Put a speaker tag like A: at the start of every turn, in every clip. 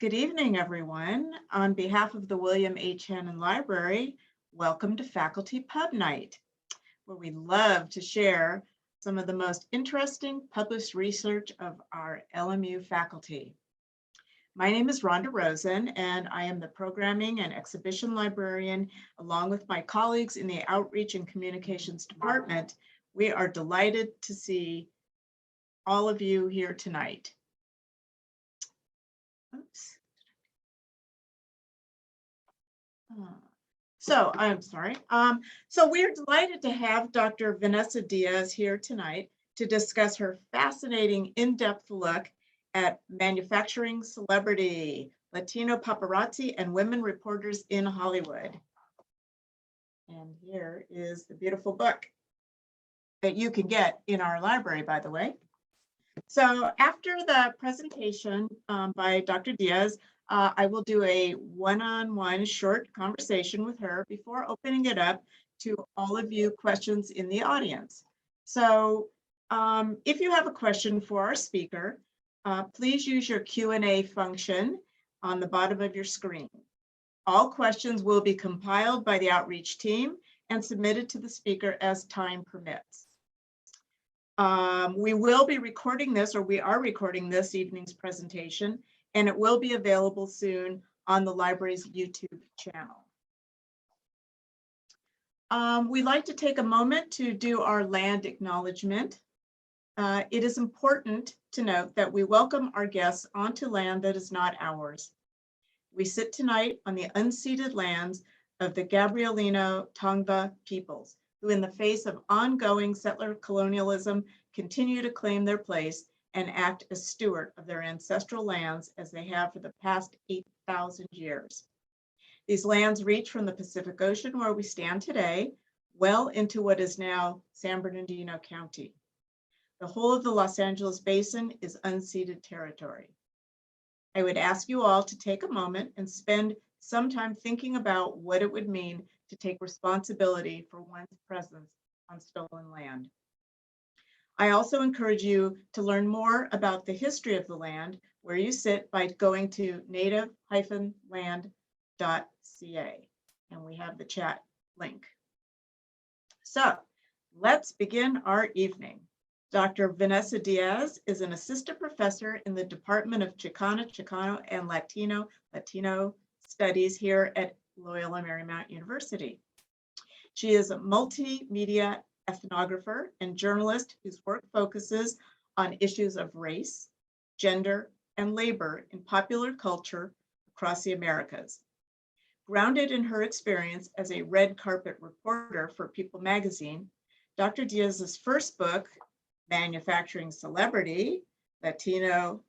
A: Good evening, everyone. On behalf of the William H. Hannon Library, welcome to Faculty Pub Night, where we love to share some of the most interesting published research of our LMU faculty. My name is Rhonda Rosen, and I am the Programming and Exhibition Librarian, along with my colleagues in the Outreach and Communications Department. We are delighted to see all of you here tonight. Oops. So I'm sorry. So we're delighted to have Dr. Vanessa Díaz here tonight to discuss her fascinating in-depth look at manufacturing celebrity, Latino paparazzi, and women reporters in Hollywood. And here is the beautiful book that you can get in our library, by the way. So after the presentation by Dr. Díaz, I will do a one-on-one short conversation with her before opening it up to all of you questions in the audience. So if you have a question for our speaker, please use your Q&A function on the bottom of your screen. All questions will be compiled by the outreach team and submitted to the speaker as time permits. We will be recording this, or we are recording this evening's presentation, and it will be available soon on the library's YouTube channel. We'd like to take a moment to do our land acknowledgement. It is important to note that we welcome our guests onto land that is not ours. We sit tonight on the unceded lands of the Gabrielino Tongva peoples, who in the face of ongoing settler colonialism continue to claim their place and act as steward of their ancestral lands as they have for the past 8,000 years. These lands reach from the Pacific Ocean, where we stand today, well into what is now San Bernardino County. The whole of the Los Angeles Basin is unceded territory. I would ask you all to take a moment and spend some time thinking about what it would mean to take responsibility for one's presence on stolen land. I also encourage you to learn more about the history of the land where you sit by going to native-land.ca, and we have the chat link. So let's begin our evening. Dr. Vanessa Díaz is an assistant professor in the Department of Chicana, Chicano, and Latino Studies here at Loyola Marymount University. She is a multimedia ethnographer and journalist whose work focuses on issues of race, gender, and labor in popular culture across the Americas. Grounded in her experience as a red carpet reporter for People magazine, Dr. Díaz's first book, Manufacturing Celebrity, Latino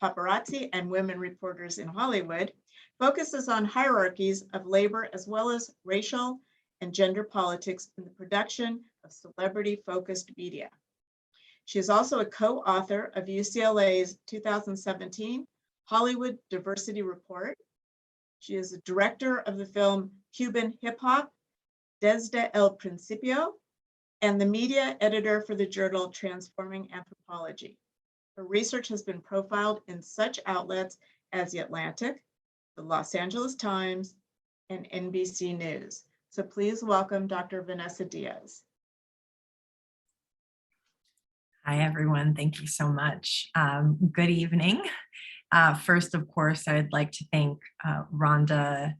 A: Paparazzi and Women Reporters in Hollywood, focuses on hierarchies of labor as well as racial and gender politics in the production of celebrity-focused media. She is also a co-author of UCLA's 2017 Hollywood Diversity Report. She is the director of the film Cuban Hip Hop, Desde el Principio, and the media editor for the journal Transforming Anthropology. Her research has been profiled in such outlets as The Atlantic, the Los Angeles Times, and NBC News. So please welcome Dr. Vanessa Díaz.
B: Hi, everyone. Thank you so much. Good evening. First, of course, I'd like to thank Rhonda,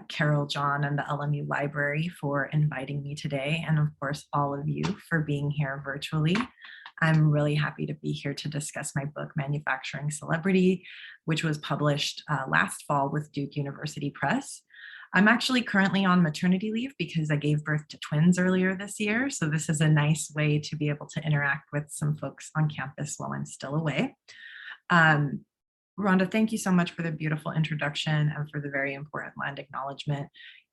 B: Carol, John, and the LMU Library for inviting me today, and of course, all of you for being here virtually. I'm really happy to be here to discuss my book, Manufacturing Celebrity, which was published last fall with Duke University Press. I'm actually currently on maternity leave because I gave birth to twins earlier this year. So this is a nice way to be able to interact with some folks on campus while I'm still away. Rhonda, thank you so much for the beautiful introduction and for the very important land acknowledgement.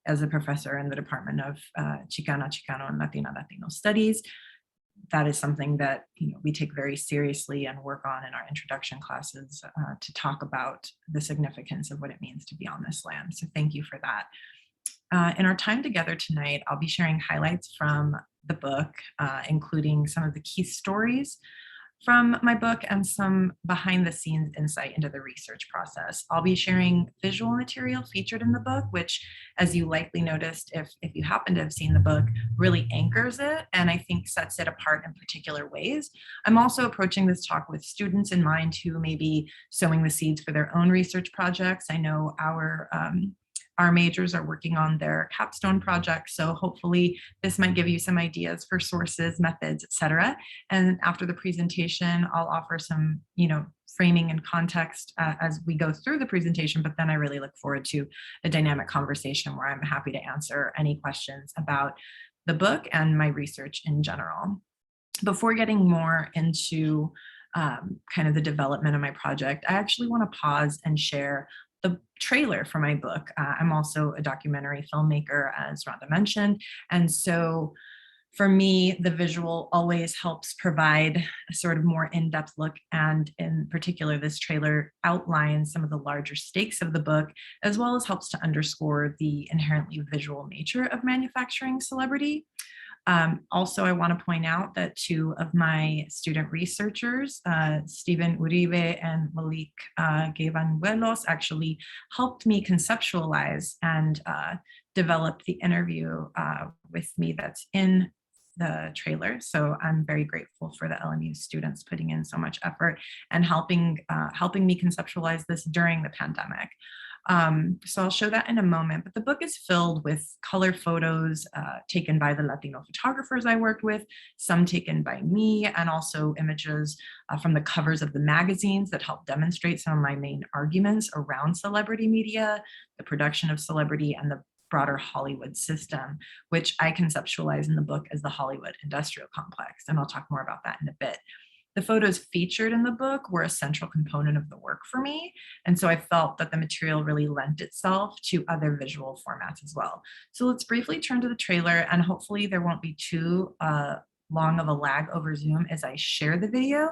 B: As a professor in the Department of Chicana, Chicano, and Latino Studies, that is something that we take very seriously and work on in our introduction classes to talk about the significance of what it means to be on this land. So thank you for that. In our time together tonight, I'll be sharing highlights from the book, including some of the key stories from my book and some behind the scenes insight into the research process. I'll be sharing visual material featured in the book, which, as you likely noticed if you happen to have seen the book, really anchors it and I think sets it apart in particular ways. I'm also approaching this talk with students in mind who may be sowing the seeds for their own research projects. I know our majors are working on their capstone projects, so hopefully this might give you some ideas for sources, methods, etc. And after the presentation, I'll offer some, framing and context as we go through the presentation, but then I really look forward to a dynamic conversation where I'm happy to answer any questions about the book and my research in general. Before getting more into kind of the development of my project, I actually want to pause and share the trailer for my book. I'm also a documentary filmmaker, as Rhonda mentioned. And so for me, the visual always helps provide a sort of more in-depth look. And in particular, this trailer outlines some of the larger stakes of the book, as well as helps to underscore the inherently visual nature of manufacturing celebrity. Also, I want to point out that two of my student researchers, Stephen Uribe and Malik Gayvanuelos, actually helped me conceptualize and develop the interview with me that's in the trailer. So I'm very grateful for the LMU students putting in so much effort and helping me conceptualize this during the pandemic. So I'll show that in a moment, but the book is filled with color photos taken by the Latino photographers I worked with, some taken by me, and also images from the covers of the magazines that help demonstrate some of my main arguments around celebrity media, the production of celebrity, and the broader Hollywood system, which I conceptualize in the book as the Hollywood industrial complex. And I'll talk more about that in a bit. The photos featured in the book were a central component of the work for me. And so I felt that the material really lent itself to other visual formats as well. So let's briefly turn to the trailer, and hopefully there won't be too long of a lag over Zoom as I share the video.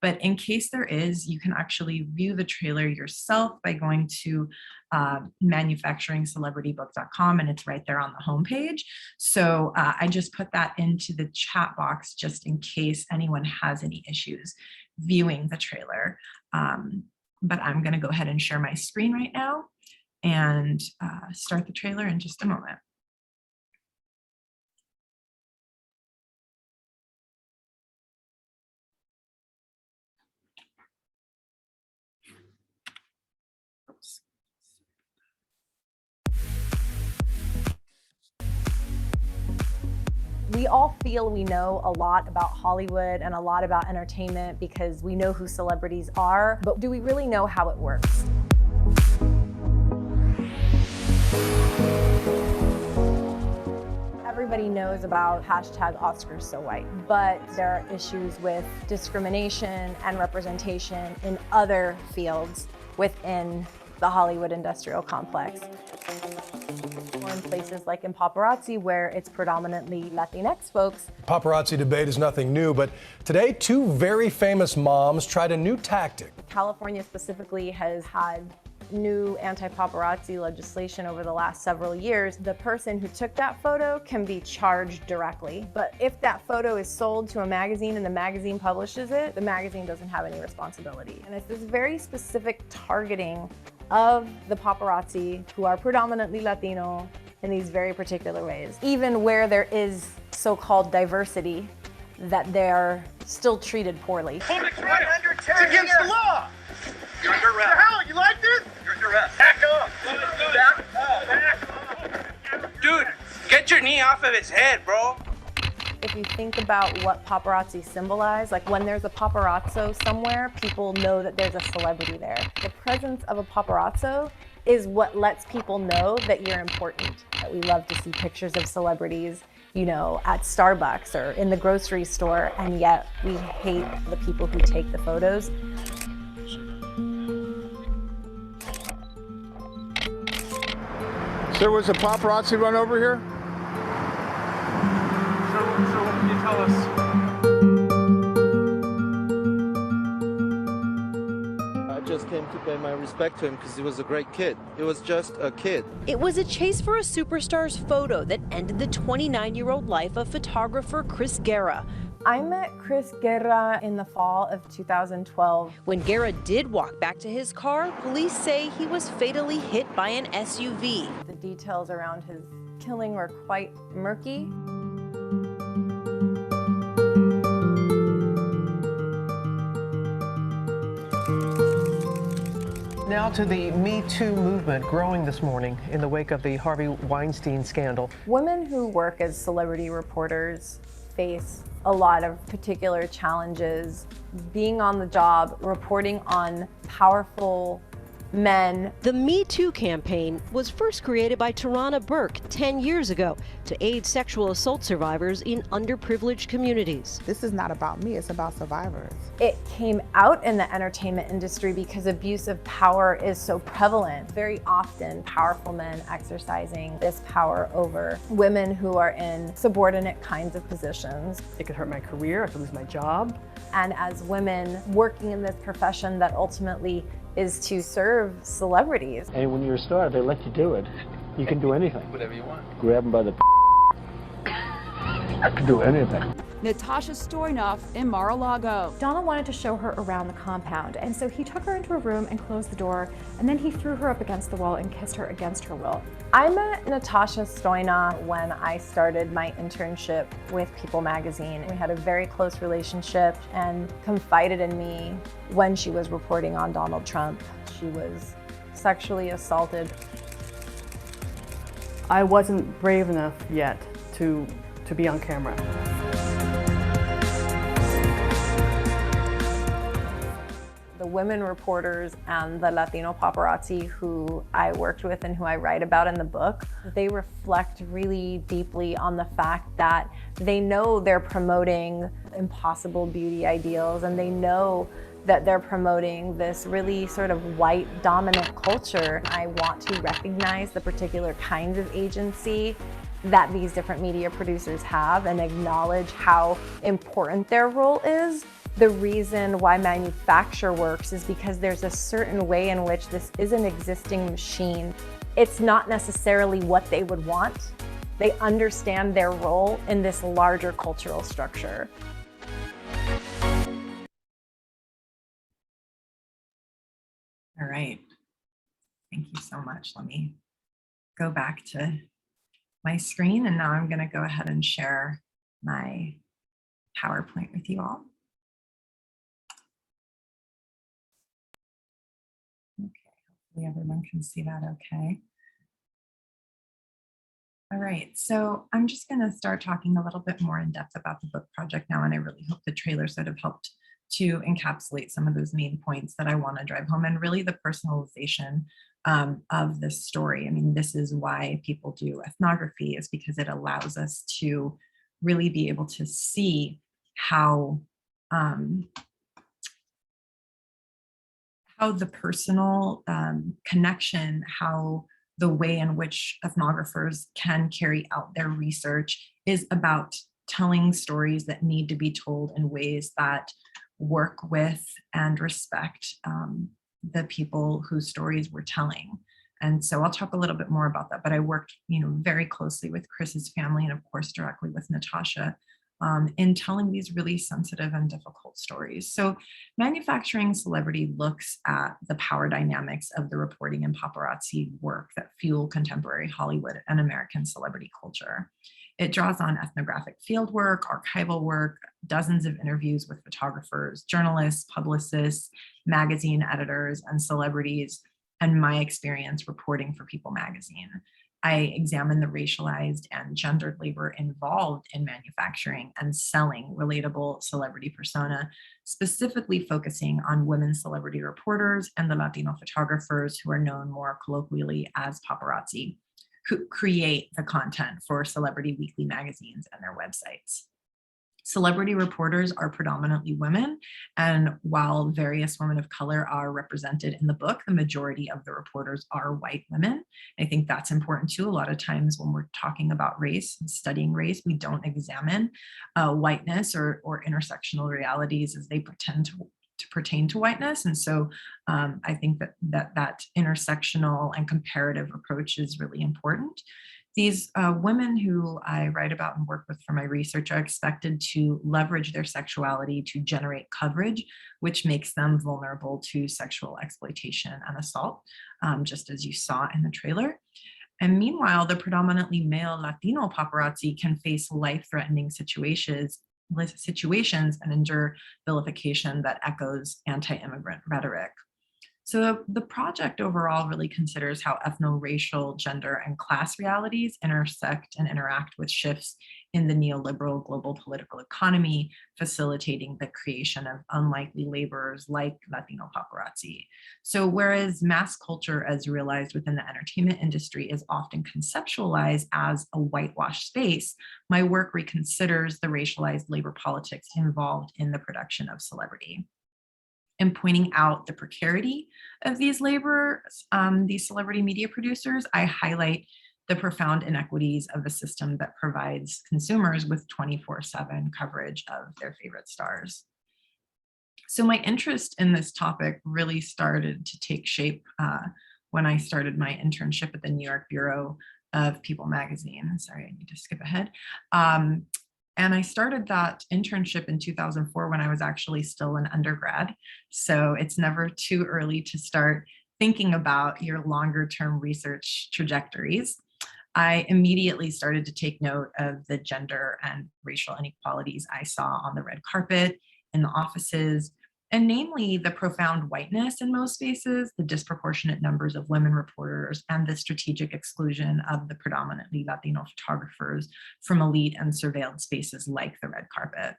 B: But in case there is, you can actually view the trailer yourself by going to manufacturingcelebritybook.com, and it's right there on the homepage. So I just put that into the chat box just in case anyone has any issues viewing the trailer. But I'm going to go ahead and share my screen right now and start the trailer in just a moment.
C: We all feel we know a lot about Hollywood and a lot about entertainment because we know who celebrities are, but do we really know how it works? Everybody knows about #OscarsSoWhite, but there are issues with discrimination and representation in other fields within the Hollywood industrial complex. Or in places like in Paparazzi, where it's predominantly Latinx folks.
D: Paparazzi debate is nothing new, but today two very famous moms tried a new tactic.
C: California specifically has had new anti-paparazzi legislation over the last several years. The person who took that photo can be charged directly, but if that photo is sold to a magazine and the magazine publishes it, the magazine doesn't have any responsibility. And it's this very specific targeting of the paparazzi, who are predominantly Latino, in these very particular ways. Even where there is so-called diversity, that they're still treated poorly.
E: Hold it right under 10. It's against the law. You're under arrest. What the hell? You like this? You're under arrest. Back up. Back up. Dude, get your knee off of his head, bro.
C: If you think about what paparazzi symbolize, like when there's a paparazzo somewhere, people know that there's a celebrity there. The presence of a paparazzo is what lets people know that you're important. That we love to see pictures of celebrities, at Starbucks or in the grocery store, and yet we hate the people who take the photos.
F: There was a paparazzi run over here?
E: So what can you tell us?
G: I just came to pay my respect to him because he was a great kid. He was just a kid.
H: It was a chase for a superstar's photo that ended the 29-year-old life of photographer Chris Guerra.
C: I met Chris Guerra in the fall of 2012.
H: When Guerra did walk back to his car, police say he was fatally hit by an SUV.
C: The details around his killing were quite murky.
I: Now to the Me Too movement growing this morning in the wake of the Harvey Weinstein scandal.
C: Women who work as celebrity reporters face a lot of particular challenges. Being on the job, reporting on powerful men.
H: The Me Too campaign was first created by Tarana Burke 10 years ago to aid sexual assault survivors in underprivileged communities.
J: This is not about me, it's about survivors.
C: It came out in the entertainment industry because abuse of power is so prevalent. Very often, powerful men exercising this power over women who are in subordinate kinds of positions.
I: It could hurt my career, I could lose my job.
C: And as women working in this profession that ultimately is to serve celebrities.
K: And when you're a star, they let you do it. You can do anything.
G: Whatever you want.
K: Grab them by the I can do anything.
L: Natasha Stoynoff in Mar-a-Lago.
M: Donald wanted to show her around the compound, and so he took her into a room and closed the door, and then he threw her up against the wall and kissed her against her will.
C: I met Natasha Stoynoff when I started my internship with People magazine. We had a very close relationship and confided in me when she was reporting on Donald Trump. She was sexually assaulted.
I: I wasn't brave enough yet to be on camera.
C: The women reporters and the Latino paparazzi who I worked with and who I write about in the book, they reflect really deeply on the fact that they know they're promoting impossible beauty ideals, and they know that they're promoting this really sort of white dominant culture. I want to recognize the particular kinds of agency that these different media producers have and acknowledge how important their role is. The reason why manufacture works is because there's a certain way in which this is an existing machine. It's not necessarily what they would want. They understand their role in this larger cultural structure.
B: All right. Thank you so much. Let me go back to my screen, and now I'm going to go ahead and share my PowerPoint with you all. Okay, hopefully everyone can see that okay. All right, so I'm just going to start talking a little bit more in depth about the book project now, and I really hope the trailer sort of helped to encapsulate some of those main points that I want to drive home, and really the personalization of this story. I mean, this is why people do ethnography, is because it allows us to really be able to see how the personal connection, how the way in which ethnographers can carry out their research is about telling stories that need to be told in ways that work with and respect the people whose stories we're telling. And so I'll talk a little bit more about that, but I worked, very closely with Chris's family and of course directly with Natasha in telling these really sensitive and difficult stories. So manufacturing celebrity looks at the power dynamics of the reporting and paparazzi work that fuel contemporary Hollywood and American celebrity culture. It draws on ethnographic fieldwork, archival work, dozens of interviews with photographers, journalists, publicists, magazine editors, and celebrities, and my experience reporting for People magazine. I examine the racialized and gendered labor involved in manufacturing and selling relatable celebrity persona, specifically focusing on women celebrity reporters and the Latino photographers who are known more colloquially as paparazzi, who create the content for celebrity weekly magazines and their websites. Celebrity reporters are predominantly women, and while various women of color are represented in the book, the majority of the reporters are white women. I think that's important too. A lot of times when we're talking about race and studying race, we don't examine whiteness or intersectional realities as they pretend to pertain to whiteness. And so I think that intersectional and comparative approach is really important. These women who I write about and work with for my research are expected to leverage their sexuality to generate coverage, which makes them vulnerable to sexual exploitation and assault, just as you saw in the trailer. And meanwhile, the predominantly male Latino paparazzi can face life-threatening situations and endure vilification that echoes anti-immigrant rhetoric. So the project overall really considers how ethno-racial, gender, and class realities intersect and interact with shifts in the neoliberal global political economy, facilitating the creation of unlikely laborers like Latino paparazzi. So whereas mass culture as realized within the entertainment industry is often conceptualized as a whitewashed space, my work reconsiders the racialized labor politics involved in the production of celebrity. And pointing out the precarity of these laborers, these celebrity media producers, I highlight the profound inequities of a system that provides consumers with 24/7 coverage of their favorite stars. So my interest in this topic really started to take shape when I started my internship at the New York Bureau of People magazine. Sorry, I need to skip ahead. And I started that internship in 2004 when I was actually still an undergrad. So it's never too early to start thinking about your longer term research trajectories. I immediately started to take note of the gender and racial inequalities I saw on the red carpet, in the offices, and namely the profound whiteness in most spaces, the disproportionate numbers of women reporters, and the strategic exclusion of the predominantly Latino photographers from elite and surveilled spaces like the red carpet.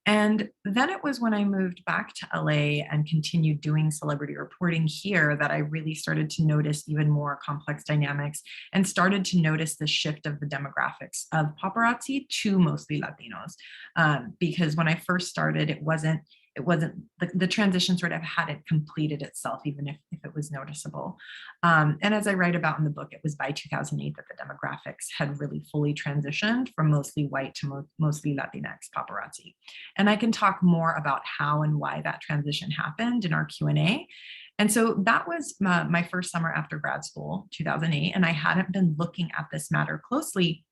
B: And then it was when I moved back to LA and continued doing celebrity reporting here that I really started to notice even more complex dynamics and started to notice the shift of the demographics of paparazzi to mostly Latinos. Because when I first started, it wasn't the transition sort of hadn't completed itself, even if it was noticeable. And as I write about in the book, it was by 2008 that the demographics had really fully transitioned from mostly white to mostly Latinx paparazzi. And I can talk more about how and why that transition happened in our Q&A. And so that was my first summer after grad school, 2008, and I hadn't been looking at this matter closely.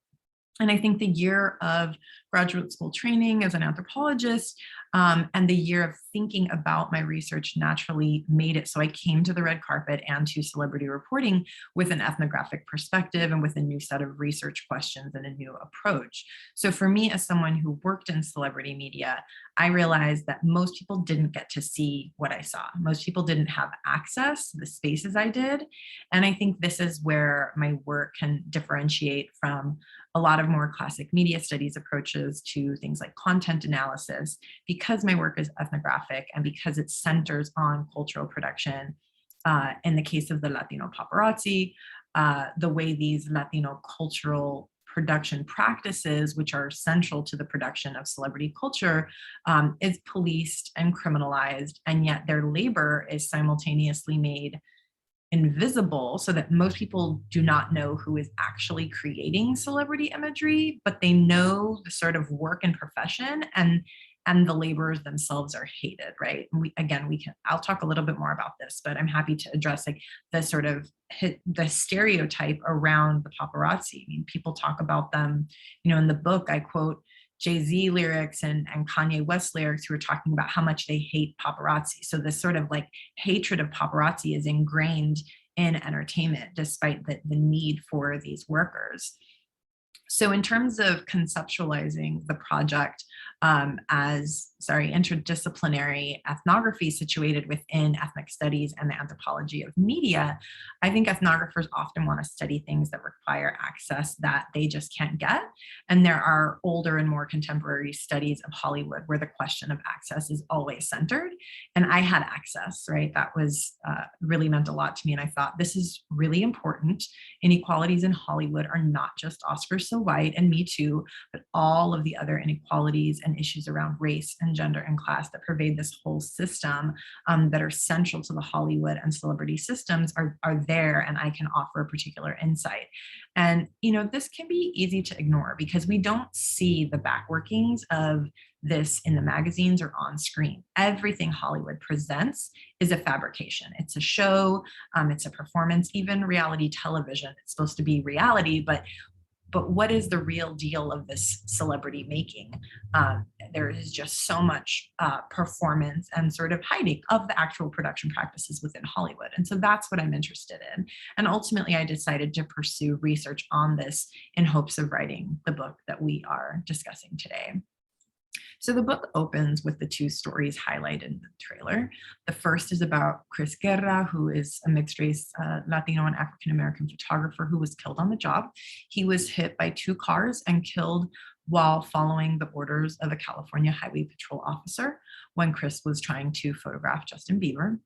B: And I think the year of graduate school training as an anthropologist and the year of thinking about my research naturally made it so I came to the red carpet and to celebrity reporting with an ethnographic perspective and with a new set of research questions and a new approach. So for me, as someone who worked in celebrity media, I realized that most people didn't get to see what I saw. Most people didn't have access to the spaces I did. And I think this is where my work can differentiate from a lot of more classic media studies approaches to things like content analysis, because my work is ethnographic and because it centers on cultural production. In the case of the Latino paparazzi, the way these Latino cultural production practices, which are central to the production of celebrity culture, is policed and criminalized, and yet their labor is simultaneously made invisible so that most people do not know who is actually creating celebrity imagery, but they know the sort of work and profession, and the laborers themselves are hated, right? And I'll talk a little bit more about this, but I'm happy to address like the sort of the stereotype around the paparazzi. I mean, people talk about them, in the book, I quote Jay-Z lyrics and Kanye West lyrics who are talking about how much they hate paparazzi. So this sort of like hatred of paparazzi is ingrained in entertainment, despite the need for these workers. So in terms of conceptualizing the project as interdisciplinary ethnography situated within ethnic studies and the anthropology of media, I think ethnographers often want to study things that require access that they just can't get. And there are older and more contemporary studies of Hollywood where the question of access is always centered. And I had access, right? That was really meant a lot to me. And I thought, this is really important. Inequalities in Hollywood are not just Oscar so also white and Me Too, but all of the other inequalities and issues around race and gender and class that pervade this whole system that are central to the Hollywood and celebrity systems are there, and I can offer a particular insight. And, this can be easy to ignore because we don't see the back workings of this in the magazines or on screen. Everything Hollywood presents is a fabrication. It's a show, it's a performance, even reality television. It's supposed to be reality, but what is the real deal of this celebrity making? There is just so much performance and sort of hiding of the actual production practices within Hollywood. And so that's what I'm interested in. And ultimately, I decided to pursue research on this in hopes of writing the book that we are discussing today. So the book opens with the two stories highlighted in the trailer. The first is about Chris Guerra, who is a mixed race Latino and African-American photographer who was killed on the job. He was hit by 2 cars and killed while following the orders of a California Highway Patrol officer when Chris was trying to photograph Justin Bieber.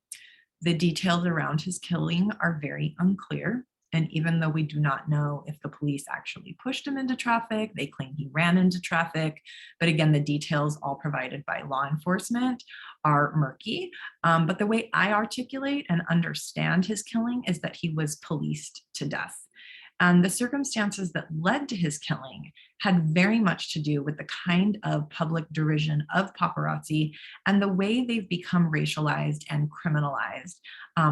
B: The details around his killing are very unclear. And even though we do not know if the police actually pushed him into traffic, they claim he ran into traffic. But again, the details all provided by law enforcement are murky. But the way I articulate and understand his killing is that he was policed to death. And the circumstances that led to his killing had very much to do with the kind of public derision of paparazzi and the way they've become racialized and criminalized,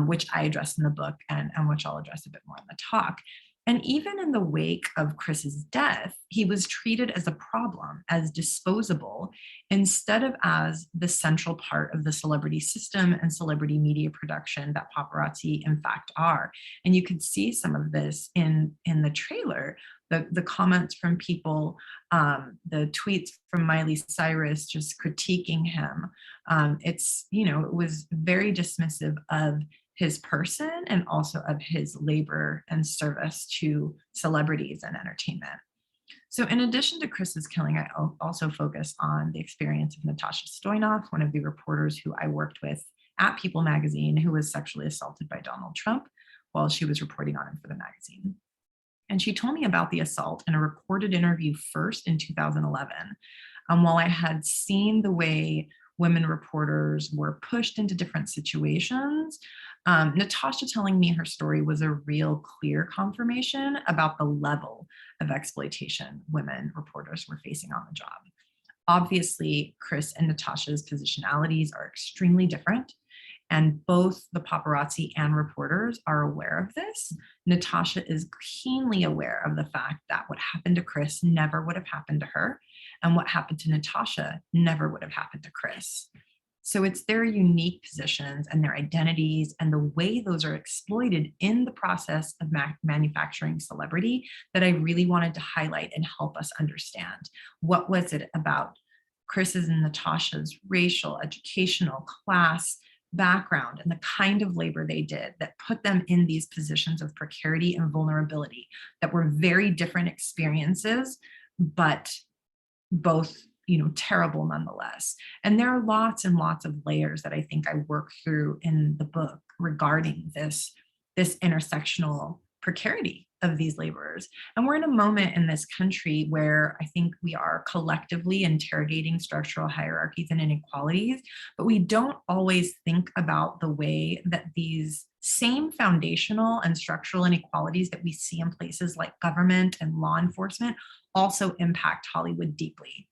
B: which I address in the book and which I'll address a bit more in the talk. And even in the wake of Chris's death, he was treated as a problem, as disposable, instead of as the central part of the celebrity system and celebrity media production that paparazzi in fact are. And you could see some of this in the trailer, the comments from people, the tweets from Miley Cyrus just critiquing him. It was very dismissive of his person and also of his labor and service to celebrities and entertainment. So in addition to Chris's killing, I also focus on the experience of Natasha Stoynoff, one of the reporters who I worked with at People magazine, who was sexually assaulted by Donald Trump while she was reporting on him for the magazine. And she told me about the assault in a recorded interview first in 2011. While I had seen the way women reporters were pushed into different situations, Natasha telling me her story was a real clear confirmation about the level of exploitation women reporters were facing on the job. Obviously, Chris and Natasha's positionalities are extremely different, and both the paparazzi and reporters are aware of this. Natasha is keenly aware of the fact that what happened to Chris never would have happened to her, and what happened to Natasha never would have happened to Chris. So it's their unique positions and their identities and the way those are exploited in the process of manufacturing celebrity that I really wanted to highlight and help us understand. What was it about Chris's and Natasha's racial, educational, class background and the kind of labor they did that put them in these positions of precarity and vulnerability that were very different experiences, but both terrible nonetheless. And there are lots and lots of layers that I think I work through in the book regarding this intersectional precarity of these laborers. And we're in a moment in this country where I think we are collectively interrogating structural hierarchies and inequalities, but we don't always think about the way that these same foundational and structural inequalities that we see in places like government and law enforcement also impact Hollywood deeply.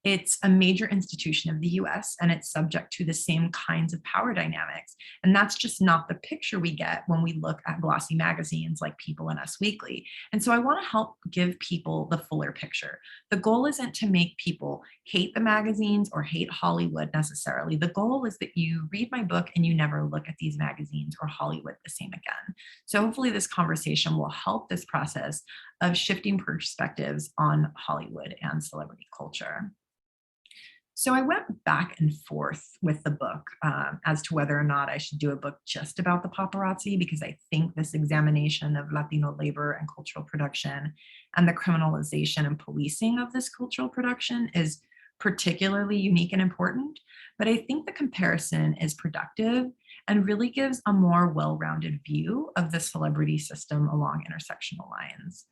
B: It's a major institution of the US and it's subject to the same kinds of power dynamics. And that's just not the picture we get when we look at glossy magazines like People and Us Weekly. And so I want to help give people the fuller picture. The goal isn't to make people hate the magazines or hate Hollywood necessarily. The goal is that you read my book and you never look at these magazines or Hollywood the same again. So hopefully this conversation will help this process of shifting perspectives on Hollywood and celebrity culture. So I went back and forth with the book as to whether or not I should do a book just about the paparazzi, because I think this examination of Latino labor and cultural production and the criminalization and policing of this cultural production is particularly unique and important. But I think the comparison is productive and really gives a more well-rounded view of the celebrity system along intersectional lines.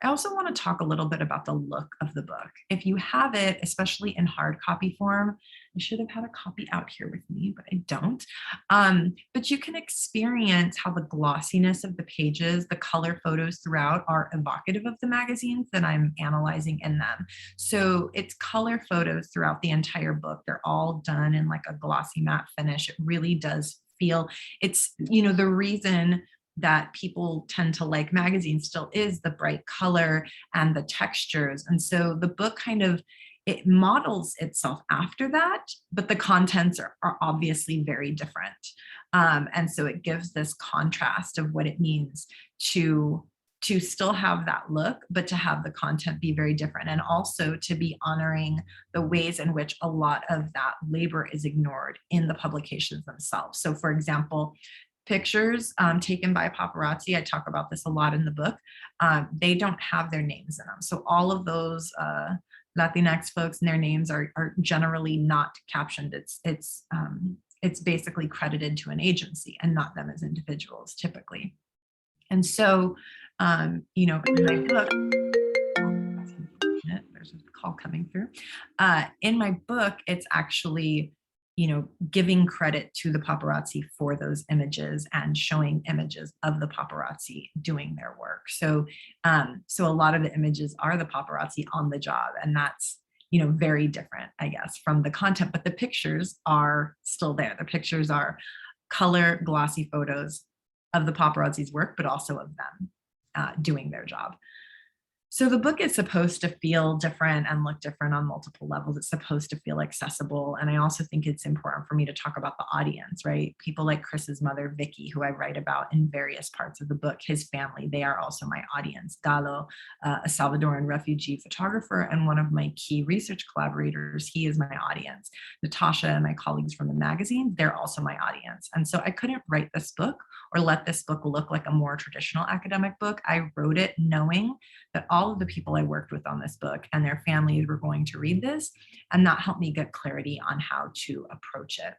B: I also want to talk a little bit about the look of the book. If you have it, especially in hard copy form, I should have had a copy out here with me, but I don't. But you can experience how the glossiness of the pages, the color photos throughout are evocative of the magazines that I'm analyzing in them. So it's color photos throughout the entire book. They're all done in like a glossy matte finish. It really does feel, it's, the reason that people tend to like magazines still is the bright color and the textures. And so the book it models itself after that, but the contents are obviously very different. And so it gives this contrast of what it means to still have that look, but to have the content be very different, and also to be honoring the ways in which a lot of that labor is ignored in the publications themselves. So for example, pictures taken by paparazzi, I talk about this a lot in the book, they don't have their names in them. So all of those Latinx folks and their names are generally not captioned. It's basically credited to an agency and not them as individuals typically. And so, in my book, there's a call coming through. In my book, it's actually, giving credit to the paparazzi for those images and showing images of the paparazzi doing their work. So, so a lot of the images are the paparazzi on the job, and that's, very different, I guess, from the content, but the pictures are still there. The pictures are color glossy photos of the paparazzi's work, but also of them doing their job. So the book is supposed to feel different and look different on multiple levels. It's supposed to feel accessible. And I also think it's important for me to talk about the audience, right? People like Chris's mother, Vicky, who I write about in various parts of the book, his family, they are also my audience. Galo, a Salvadoran refugee photographer and one of my key research collaborators, he is my audience. Natasha and my colleagues from the magazine, they're also my audience. And so I couldn't write this book or let this book look like a more traditional academic book. I wrote it knowing that all of the people I worked with on this book and their families were going to read this, and that helped me get clarity on how to approach it.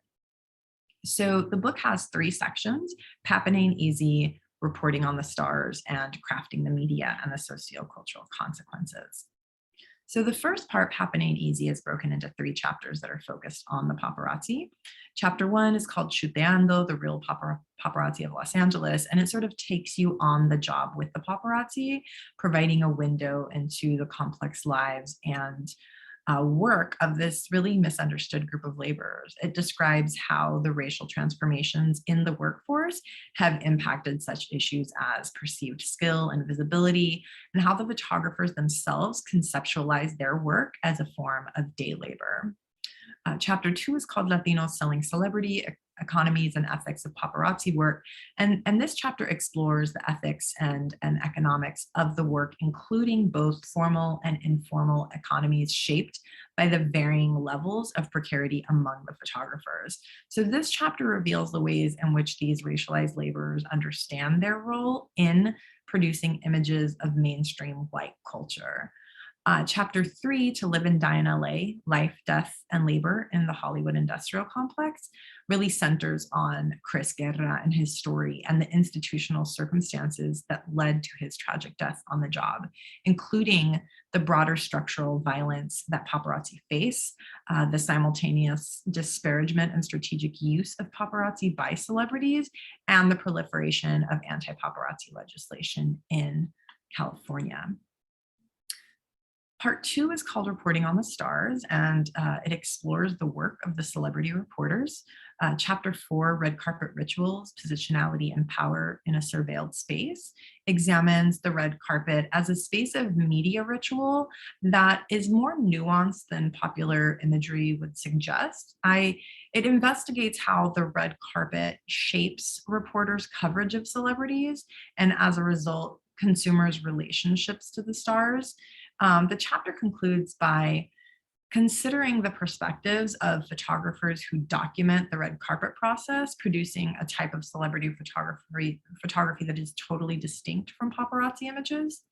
B: So the book has 3 sections: Papanae Easy, Reporting on the Stars, and Crafting the Media and the Sociocultural Consequences. So the first part, Papanae Easy, is broken into 3 chapters that are focused on the paparazzi. Chapter 1 is called Chuteando, the Real Paparazzi of Los Angeles, and it sort of takes you on the job with the paparazzi, providing a window into the complex lives and work of this really misunderstood group of laborers. It describes how the racial transformations in the workforce have impacted such issues as perceived skill and visibility, and how the photographers themselves conceptualize their work as a form of day labor. Chapter 2 is called Latinos Selling Celebrity, Economies and Ethics of Paparazzi Work. And this chapter explores the ethics and economics of the work, including both formal and informal economies shaped by the varying levels of precarity among the photographers. So this chapter reveals the ways in which these racialized laborers understand their role in producing images of mainstream white culture. Chapter 3, To Live and Die in LA, Life, Death, and Labor in the Hollywood Industrial Complex, really centers on Chris Guerra and his story and the institutional circumstances that led to his tragic death on the job, including the broader structural violence that paparazzi face, the simultaneous disparagement and strategic use of paparazzi by celebrities, and the proliferation of anti-paparazzi legislation in California. Part 2 is called Reporting on the Stars, and it explores the work of the celebrity reporters. Chapter 4, Red Carpet Rituals, Positionality and Power in a Surveilled Space, examines the red carpet as a space of media ritual that is more nuanced than popular imagery would suggest. It investigates how the red carpet shapes reporters' coverage of celebrities, and as a result, consumers' relationships to the stars. The chapter concludes by considering the perspectives of photographers who document the red carpet process, producing a type of celebrity photography that is totally distinct from paparazzi images.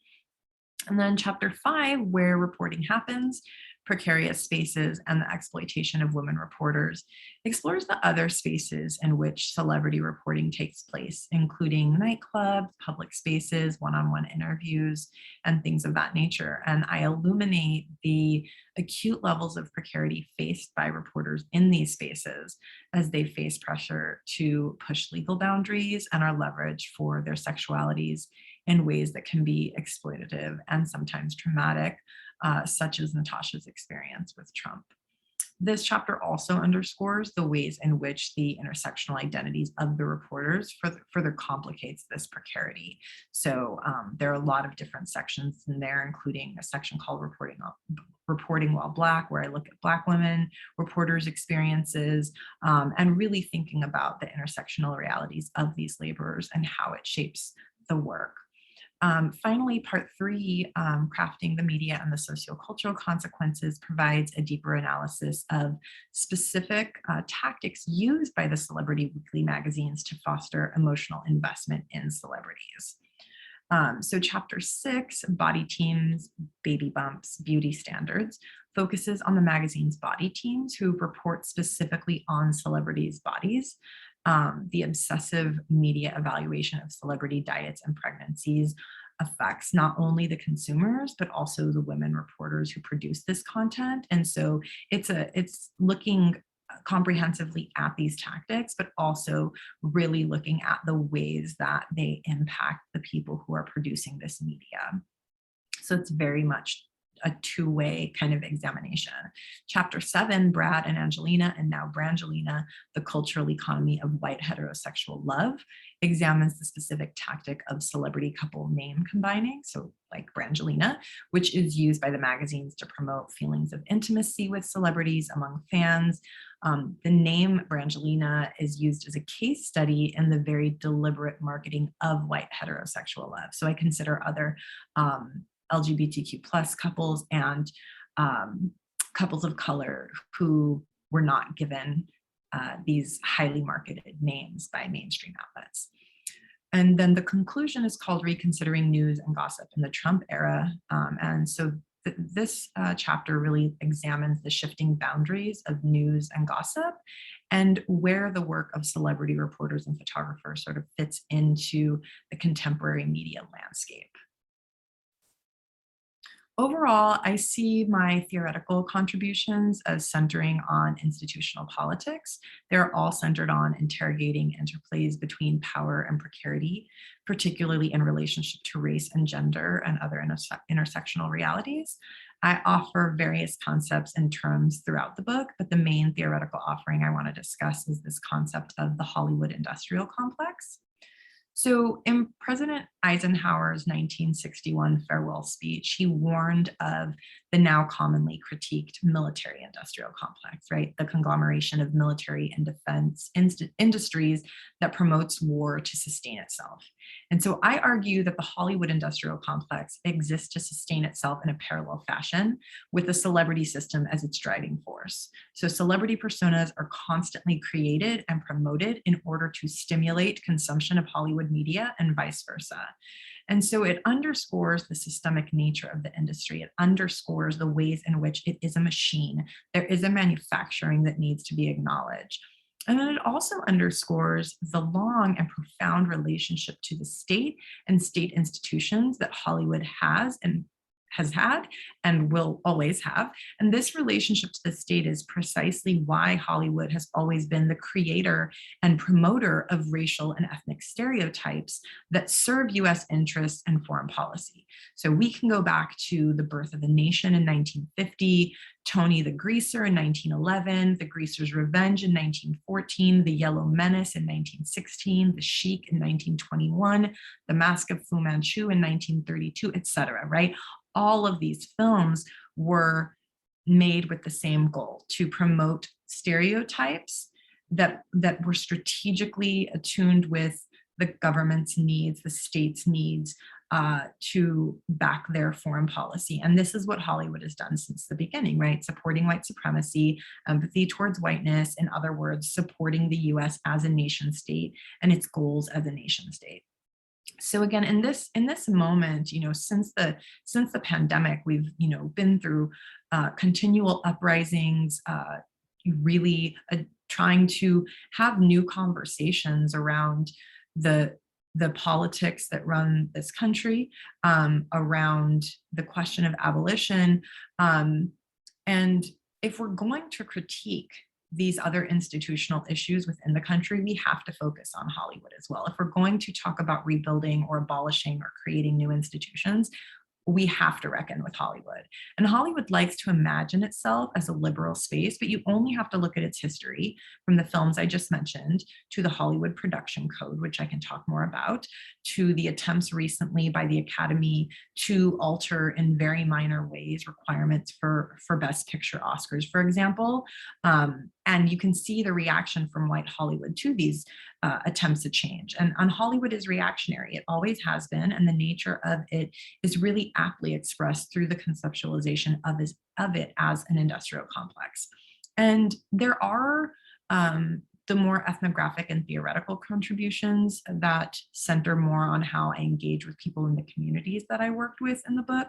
B: And then chapter 5, Where Reporting Happens, precarious spaces and the exploitation of women reporters, explores the other spaces in which celebrity reporting takes place, including nightclubs, public spaces, one-on-one interviews, and things of that nature. And I illuminate the acute levels of precarity faced by reporters in these spaces as they face pressure to push legal boundaries and are leveraged for their sexualities in ways that can be exploitative and sometimes traumatic, such as Natasha's experience with Trump. This chapter also underscores the ways in which the intersectional identities of the reporters further complicates this precarity. So there are a lot of different sections in there, including a section called Reporting While Black, where I look at Black women, reporters' experiences, and really thinking about the intersectional realities of these laborers and how it shapes the work. Finally, part 3, crafting the media and the sociocultural consequences, provides a deeper analysis of specific tactics used by the celebrity weekly magazines to foster emotional investment in celebrities. So chapter 6, body teams, baby bumps, beauty standards, focuses on the magazine's body teams who report specifically on celebrities' bodies. The obsessive media evaluation of celebrity diets and pregnancies affects not only the consumers, but also the women reporters who produce this content. And so it's looking comprehensively at these tactics, but also really looking at the ways that they impact the people who are producing this media. So it's very much a two-way kind of examination. Chapter 7, Brad and Angelina, and now Brangelina, the cultural economy of white heterosexual love, examines the specific tactic of celebrity couple name combining, so like Brangelina, which is used by the magazines to promote feelings of intimacy with celebrities among fans. The name Brangelina is used as a case study in the very deliberate marketing of white heterosexual love. So I consider other LGBTQ plus couples and couples of color who were not given these highly marketed names by mainstream outlets. And then the conclusion is called Reconsidering News and Gossip in the Trump Era. And so this chapter really examines the shifting boundaries of news and gossip and where the work of celebrity reporters and photographers sort of fits into the contemporary media landscape. Overall, I see my theoretical contributions as centering on institutional politics. They're all centered on interrogating interplays between power and precarity, particularly in relationship to race and gender and other intersectional realities. I offer various concepts and terms throughout the book, but the main theoretical offering I want to discuss is this concept of the Hollywood industrial complex. So in President Eisenhower's 1961 farewell speech, he warned of the now commonly critiqued military industrial complex, right? The conglomeration of military and defense industries that promotes war to sustain itself. And so I argue that the Hollywood industrial complex exists to sustain itself in a parallel fashion with the celebrity system as its driving force. So celebrity personas are constantly created and promoted in order to stimulate consumption of Hollywood media and vice versa. And so it underscores the systemic nature of the industry. It underscores the ways in which it is a machine. There is a manufacturing that needs to be acknowledged. And then it also underscores the long and profound relationship to the state and state institutions that Hollywood has had and will always have. And this relationship to the state is precisely why Hollywood has always been the creator and promoter of racial and ethnic stereotypes that serve US interests and foreign policy. So we can go back to the birth of the nation in 1950, Tony the Greaser in 1911, The Greaser's Revenge in 1914, The Yellow Menace in 1916, The Sheik in 1921, The Mask of Fu Manchu in 1932, etc., right? All of these films were made with the same goal, to promote stereotypes that were strategically attuned with the government's needs, the state's needs, to back their foreign policy. And this is what Hollywood has done since the beginning, right? Supporting white supremacy, empathy towards whiteness, in other words, supporting the US as a nation state and its goals as a nation state. So again, in this moment, since the pandemic, we've been through continual uprisings, really trying to have new conversations around the politics that run this country, around the question of abolition, and if we're going to critique these other institutional issues within the country, we have to focus on Hollywood as well. If we're going to talk about rebuilding or abolishing or creating new institutions, we have to reckon with Hollywood. And Hollywood likes to imagine itself as a liberal space, but you only have to look at its history, from the films I just mentioned to the Hollywood Production Code, which I can talk more about, to the attempts recently by the Academy to alter in very minor ways requirements for Best Picture Oscars, for example. And you can see the reaction from white Hollywood to these attempts to change. And Hollywood is reactionary. It always has been. And the nature of it is really aptly expressed through the conceptualization of it as an industrial complex. And there are the more ethnographic and theoretical contributions that center more on how I engage with people in the communities that I worked with in the book.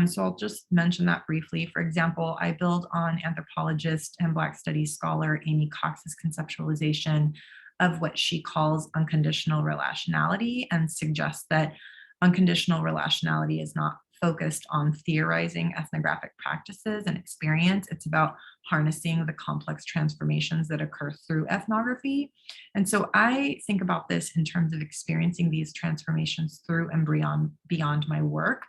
B: So I'll just mention that briefly. For example, I build on anthropologist and Black studies scholar Amy Cox's conceptualization of what she calls unconditional relationality, and suggests that unconditional relationality is not focused on theorizing ethnographic practices and experience. It's about harnessing the complex transformations that occur through ethnography. And so I think about this in terms of experiencing these transformations through and beyond my work.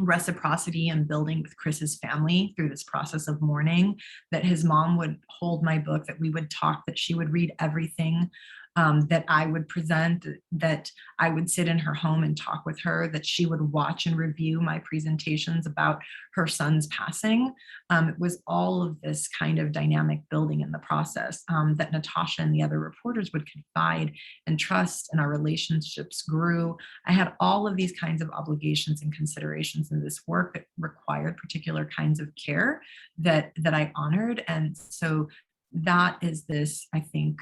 B: Reciprocity and building with Chris's family through this process of mourning, that his mom would hold my book, that we would talk, that she would read everything that I would present, that I would sit in her home and talk with her, that she would watch and review my presentations about her son's passing. It was all of this kind of dynamic building in the process that Natasha and the other reporters would confide and trust, and our relationships grew. I had all of these kinds of obligations and considerations in this work that required particular kinds of care that I honored. And so that is this, I think,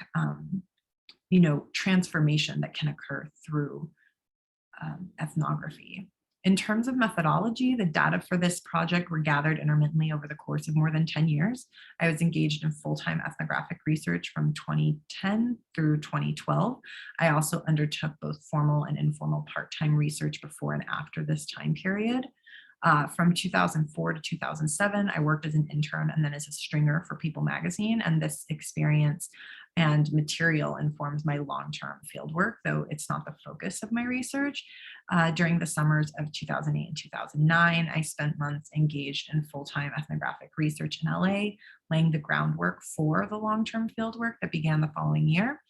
B: transformation that can occur through ethnography. In terms of methodology, the data for this project were gathered intermittently over the course of more than 10 years. I was engaged in full-time ethnographic research from 2010 through 2012. I also undertook both formal and informal part-time research before and after this time period. From 2004 to 2007, I worked as an intern and then as a stringer for People magazine, and this experience and material informs my long-term field work, though it's not the focus of my research. During the summers of 2008 and 2009, I spent months engaged in full-time ethnographic research in LA, laying the groundwork for the long-term field work that began the following year.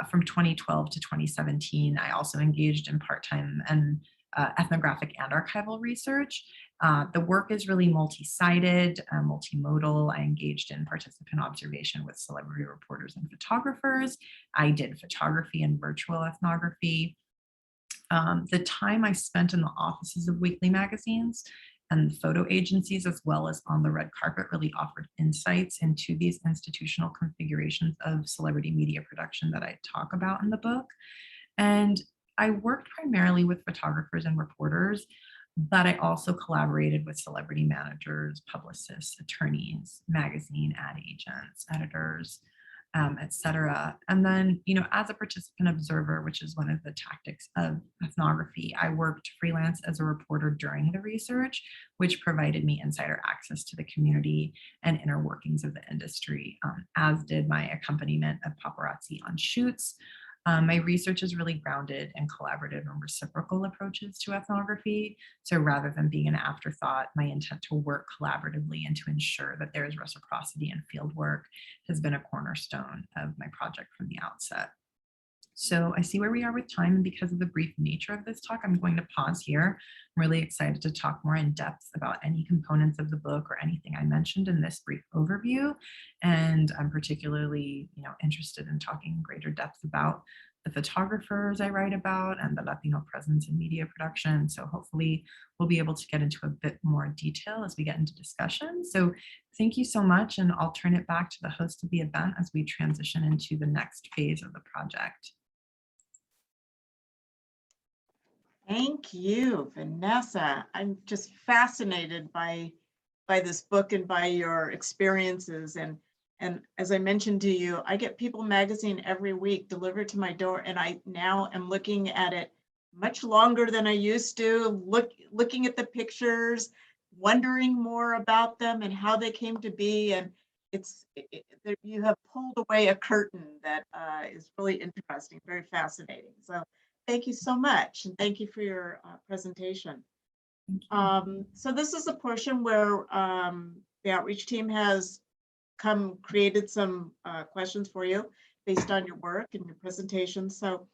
B: From 2012 to 2017, I also engaged in part-time and ethnographic and archival research. The work is really multi-sided, multimodal. I engaged in participant observation with celebrity reporters and photographers. I did photography and virtual ethnography. The time I spent in the offices of weekly magazines and photo agencies, as well as on the red carpet, really offered insights into these institutional configurations of celebrity media production that I talk about in the book. And I worked primarily with photographers and reporters, but I also collaborated with celebrity managers, publicists, attorneys, magazine ad agents, editors, et cetera. And then, as a participant observer, which is one of the tactics of ethnography, I worked freelance as a reporter during the research, which provided me insider access to the community and inner workings of the industry, as did my accompaniment of paparazzi on shoots. My research is really grounded in collaborative and reciprocal approaches to ethnography. So rather than being an afterthought, my intent to work collaboratively and to ensure that there is reciprocity in field work has been a cornerstone of my project from the outset. So I see where we are with time, and because of the brief nature of this talk, I'm going to pause here. I'm really excited to talk more in depth about any components of the book or anything I mentioned in this brief overview. And I'm particularly, interested in talking in greater depth about the photographers I write about and the Latino presence in media production. So hopefully we'll be able to get into a bit more detail as we get into discussion. So thank you so much, and I'll turn it back to the host of the event as we transition into the next phase of the project.
A: Thank you, Vanessa. I'm just fascinated by this book and by your experiences. And as I mentioned to you, I get People magazine every week delivered to my door, and I now am looking at it much longer than I used to, looking at the pictures, wondering more about them and how they came to be. And you have pulled away a curtain that is really interesting, very fascinating. So thank you so much, and thank you for your presentation. So this is a portion where the outreach team has created some questions for you based on your work and your presentation. So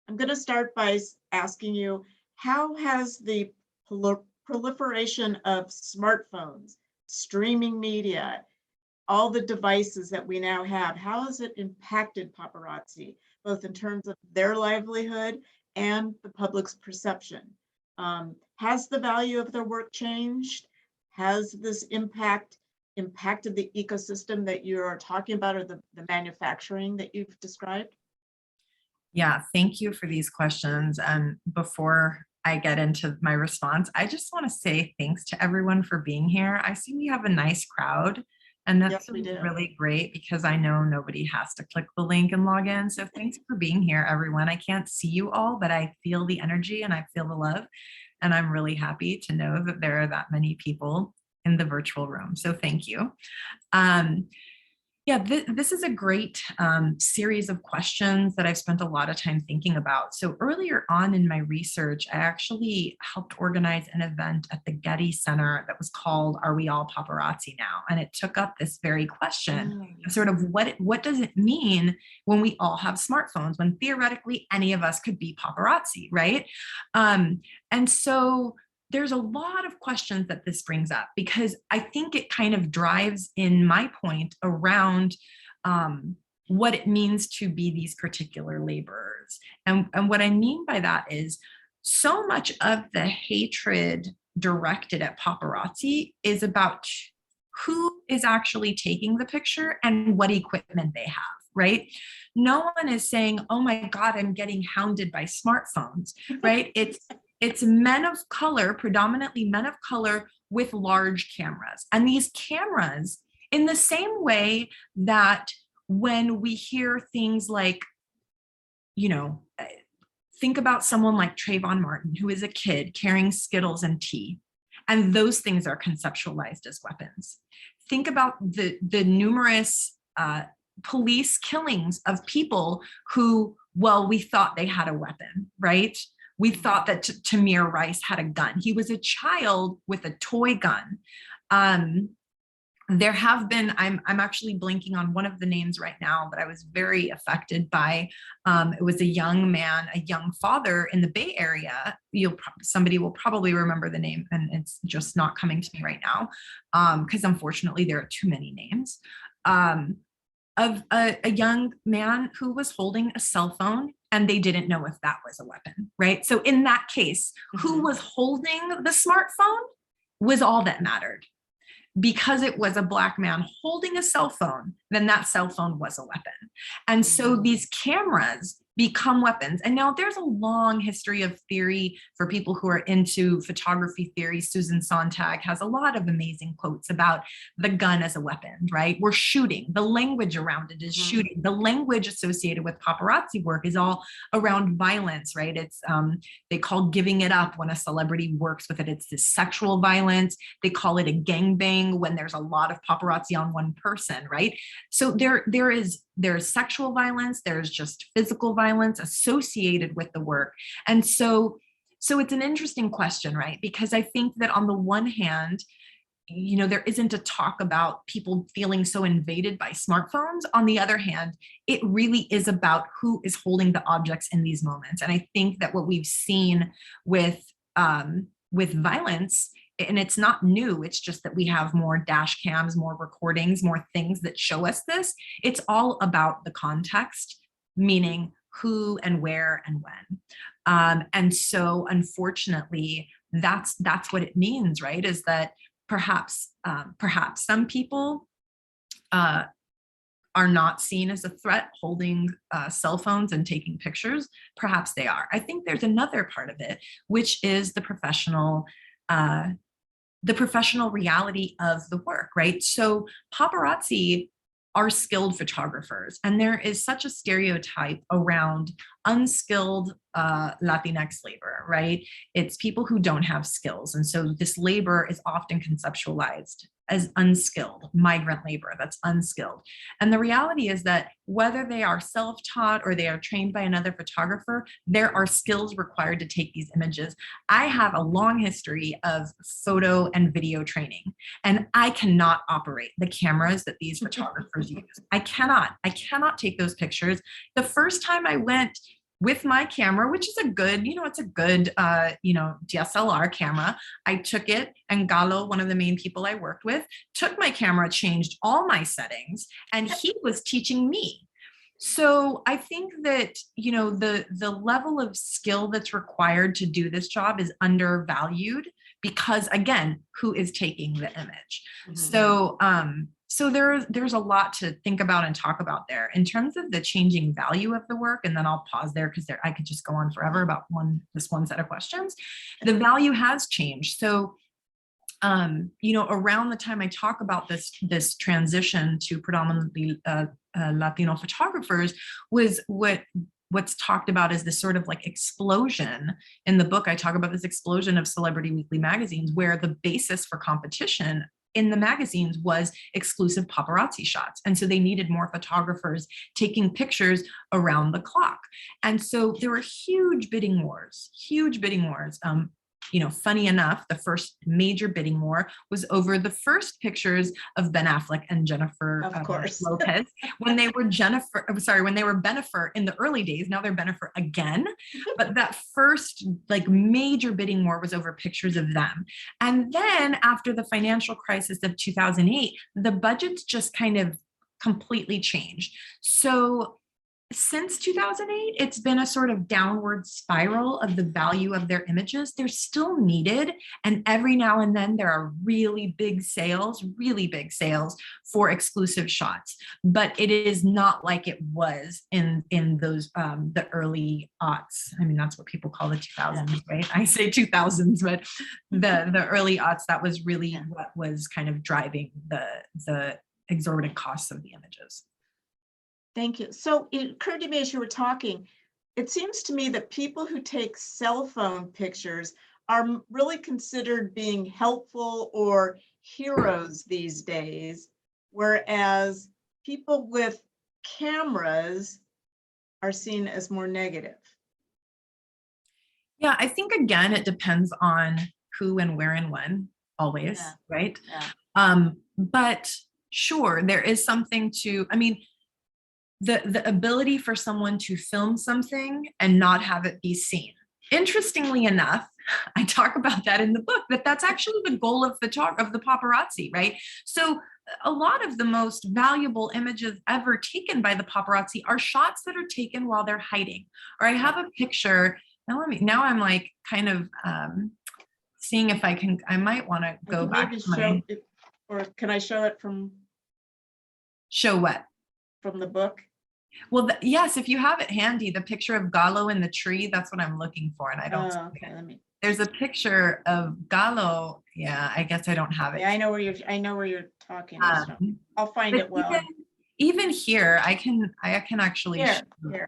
A: I'm going to start by asking you, how has the proliferation of smartphones, streaming media, all the devices that we now have, how has it impacted paparazzi, both in terms of their livelihood and the public's perception? Has the value of their work changed? Has this impacted the ecosystem that you're talking about, or the manufacturing that you've described?
B: Yeah, thank you for these questions. And before I get into my response, I just want to say thanks to everyone for being here. I see we have a nice crowd, and that's
A: Yes, we do.
B: really great because I know nobody has to click the link and log in. So thanks for being here, everyone. I can't see you all, but I feel the energy and I feel the love. And I'm really happy to know that there are that many people in the virtual room. So thank you. Yeah, this is a great series of questions that I've spent a lot of time thinking about. So earlier on in my research, I actually helped organize an event at the Getty Center that was called Are We All Paparazzi Now? And it took up this very question of sort of what does it mean when we all have smartphones, when theoretically any of us could be paparazzi, right? And so there's a lot of questions that this brings up, because I think it kind of drives in my point around what it means to be these particular laborers. And what I mean by that is, so much of the hatred directed at paparazzi is about who is actually taking the picture and what equipment they have, right? No one is saying, oh my God, I'm getting hounded by smartphones, right? It's men of color, predominantly men of color with large cameras. And these cameras, in the same way that when we hear things like, you know, think about someone like Trayvon Martin, who is a kid carrying Skittles and tea, and those things are conceptualized as weapons. Think about the numerous police killings of people who, well, we thought they had a weapon, right? We thought that Tamir Rice had a gun. He was a child with a toy gun. There have been, I'm actually blanking on one of the names right now, but I was very affected by, it was a young man, a young father in the Bay Area. Somebody will probably remember the name, and it's just not coming to me right now, because unfortunately there are too many names, of a young man who was holding a cell phone, and they didn't know if that was a weapon, right? So in that case, who was holding the smartphone was all that mattered. Because it was a Black man holding a cell phone, then that cell phone was a weapon. And so these cameras become weapons. And now there's a long history of theory for people who are into photography theory. Susan Sontag has a lot of amazing quotes about the gun as a weapon, right? We're shooting. The language around it is shooting. The language associated with paparazzi work is all around violence, right? It's they call giving it up when a celebrity works with it. It's this sexual violence. They call it a gangbang when there's a lot of paparazzi on one person, right? So there's sexual violence, there's just physical violence associated with the work. And so it's an interesting question, right? Because I think that on the one hand, you know, there isn't a talk about people feeling so invaded by smartphones. On the other hand, it really is about who is holding the objects in these moments. And I think that what we've seen with violence, and it's not new, it's just that we have more dash cams, more recordings, more things that show us this. It's all about the context, meaning who and where and when. And so unfortunately, that's what it means, right? Is that perhaps some people are not seen as a threat holding cell phones and taking pictures, perhaps they are. I think there's another part of it, which is the professional reality of the work, right? So paparazzi are skilled photographers, and there is such a stereotype around unskilled Latinx labor, right? It's people who don't have skills. And so this labor is often conceptualized as unskilled, migrant labor that's unskilled. And the reality is that whether they are self-taught or they are trained by another photographer, there are skills required to take these images. I have a long history of photo and video training, and I cannot operate the cameras that these photographers use. I cannot take those pictures. The first time I went with my camera, which is a good, it's a good, DSLR camera. I took it, and Galo, one of the main people I worked with, took my camera, changed all my settings, and he was teaching me. So I think that, the level of skill that's required to do this job is undervalued because, again, who is taking the image? Mm-hmm. So there's a lot to think about and talk about there in terms of the changing value of the work. And then I'll pause there because I could just go on forever about this one set of questions. The value has changed. So, around the time I talk about this transition to predominantly Latino photographers was what's talked about is this sort of like explosion. In the book, I talk about this explosion of celebrity weekly magazines where the basis for competition in the magazines was exclusive paparazzi shots. And so they needed more photographers taking pictures around the clock. And so there were huge bidding wars. Funny enough, the first major bidding war was over the first pictures of Ben Affleck and Jennifer Lopez when they were Bennifer in the early days. Now they're Bennifer again. But that first major bidding war was over pictures of them. And then after the financial crisis of 2008, the budgets just kind of completely changed. So since 2008, it's been a sort of downward spiral of the value of their images. They're still needed. And every now and then there are really big sales for exclusive shots. But it is not like it was in those, the early aughts. I mean, that's what people call the 2000s, right? I say 2000s, but the early aughts, that was really what was kind of driving the exorbitant costs of the images.
A: Thank you. So it occurred to me as you were talking, it seems to me that people who take cell phone pictures are really considered being helpful or heroes these days, whereas people with cameras are seen as more negative.
B: Yeah, I think, again, it depends on who and where and when, always, right? Yeah. But sure, there is something to, the ability for someone to film something and not have it be seen. Interestingly enough, I talk about that in the book, that's actually the goal of the paparazzi, right? So a lot of the most valuable images ever taken by the paparazzi are shots that are taken while they're hiding. Or I have a picture, now I'm like kind of seeing if I might want to go back to my...
A: Or can I show it from...
B: Show what?
A: From the book?
B: Well, yes, if you have it handy, the picture of Galo in the tree, that's what I'm looking for. And I don't see it. There's a picture of Galo. Yeah, I guess I don't have it.
A: Yeah, I know where you're talking. I'll find it well.
B: Even here, I can actually
A: here.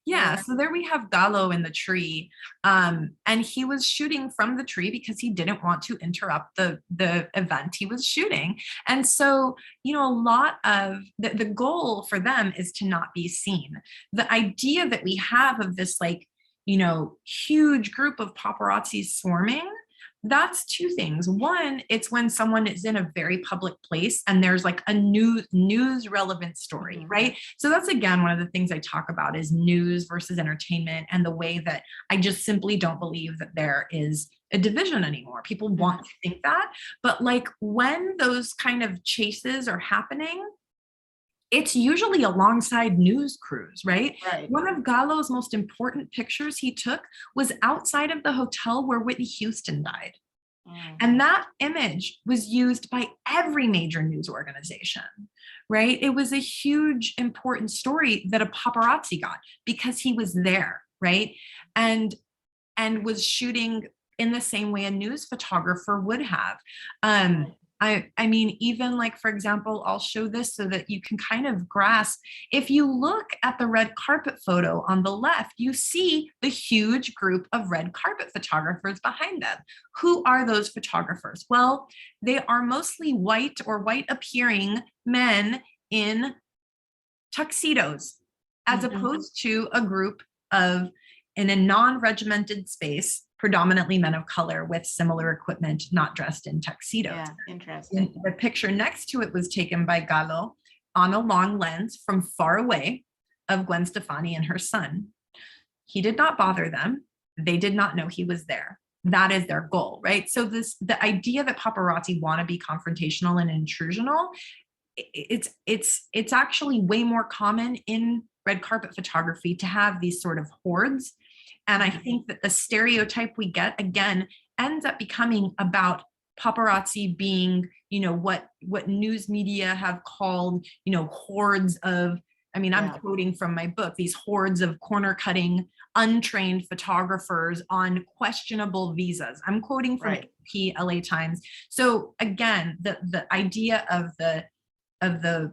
B: Yeah, so there we have Galo in the tree, and he was shooting from the tree because he didn't want to interrupt the event he was shooting. And so, a lot of the goal for them is to not be seen. The idea that we have of this huge group of paparazzi swarming, that's two things. One, it's when someone is in a very public place and there's like a news relevant story, right? So that's, again, one of the things I talk about is news versus entertainment, and the way that I just simply don't believe that there is a division anymore. People want to think that, but when those kind of chases are happening, it's usually alongside news crews, right? One of Galo's most important pictures he took was outside of the hotel where Whitney Houston died. And that image was used by every major news organization, right? It was a huge, important story that a paparazzi got because he was there, right? And was shooting in the same way a news photographer would have. I mean, even like, for example, I'll show this so that you can kind of grasp. If you look at the red carpet photo on the left, you see the huge group of red carpet photographers behind them. Who are those photographers? Well, they are mostly white or white appearing men in tuxedos, as opposed to a group of, in a non-regimented space, predominantly men of color with similar equipment, not dressed in tuxedos.
A: Yeah, interesting.
B: The picture next to it was taken by Gallo on a long lens from far away of Gwen Stefani and her son. He did not bother them. They did not know he was there. That is their goal, right? So the idea that paparazzi want to be confrontational and intrusional, it's actually way more common in red carpet photography to have these sort of hordes. And I think that the stereotype we get, again, ends up becoming about paparazzi being, you know, what news media have called, you know, hordes of, I mean, I'm quoting from my book, these hordes of corner cutting, untrained photographers on questionable visas. I'm quoting from LA Times. So again, the idea of the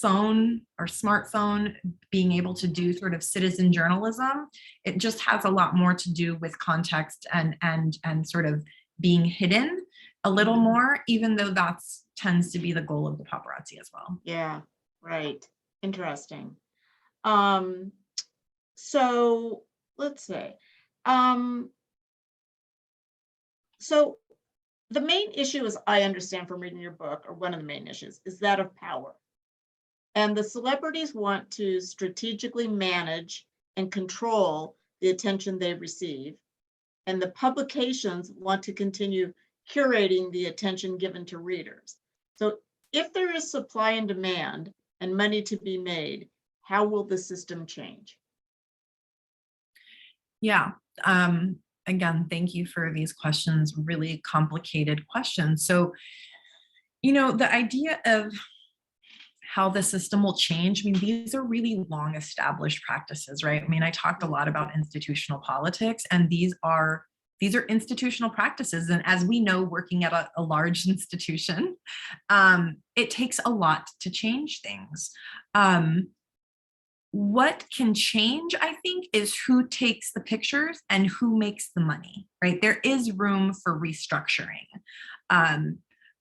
B: phone or smartphone being able to do sort of citizen journalism, it just has a lot more to do with context and sort of being hidden a little more, even though that's tends to be the goal of the paparazzi as well.
A: Yeah, right. Interesting. So let's say, so the main issue, as I understand from reading your book, or one of the main issues, is that of power. And the celebrities want to strategically manage and control the attention they receive. And the publications want to continue curating the attention given to readers. So if there is supply and demand and money to be made, how will the system change?
B: Yeah. Again, thank you for these questions, really complicated questions. So, you know, the idea of how the system will change, I mean, these are really long established practices, right? I mean, I talked a lot about institutional politics, and these are institutional practices. And as we know, working at a large institution, it takes a lot to change things. What can change, I think, is who takes the pictures and who makes the money, right? There is room for restructuring.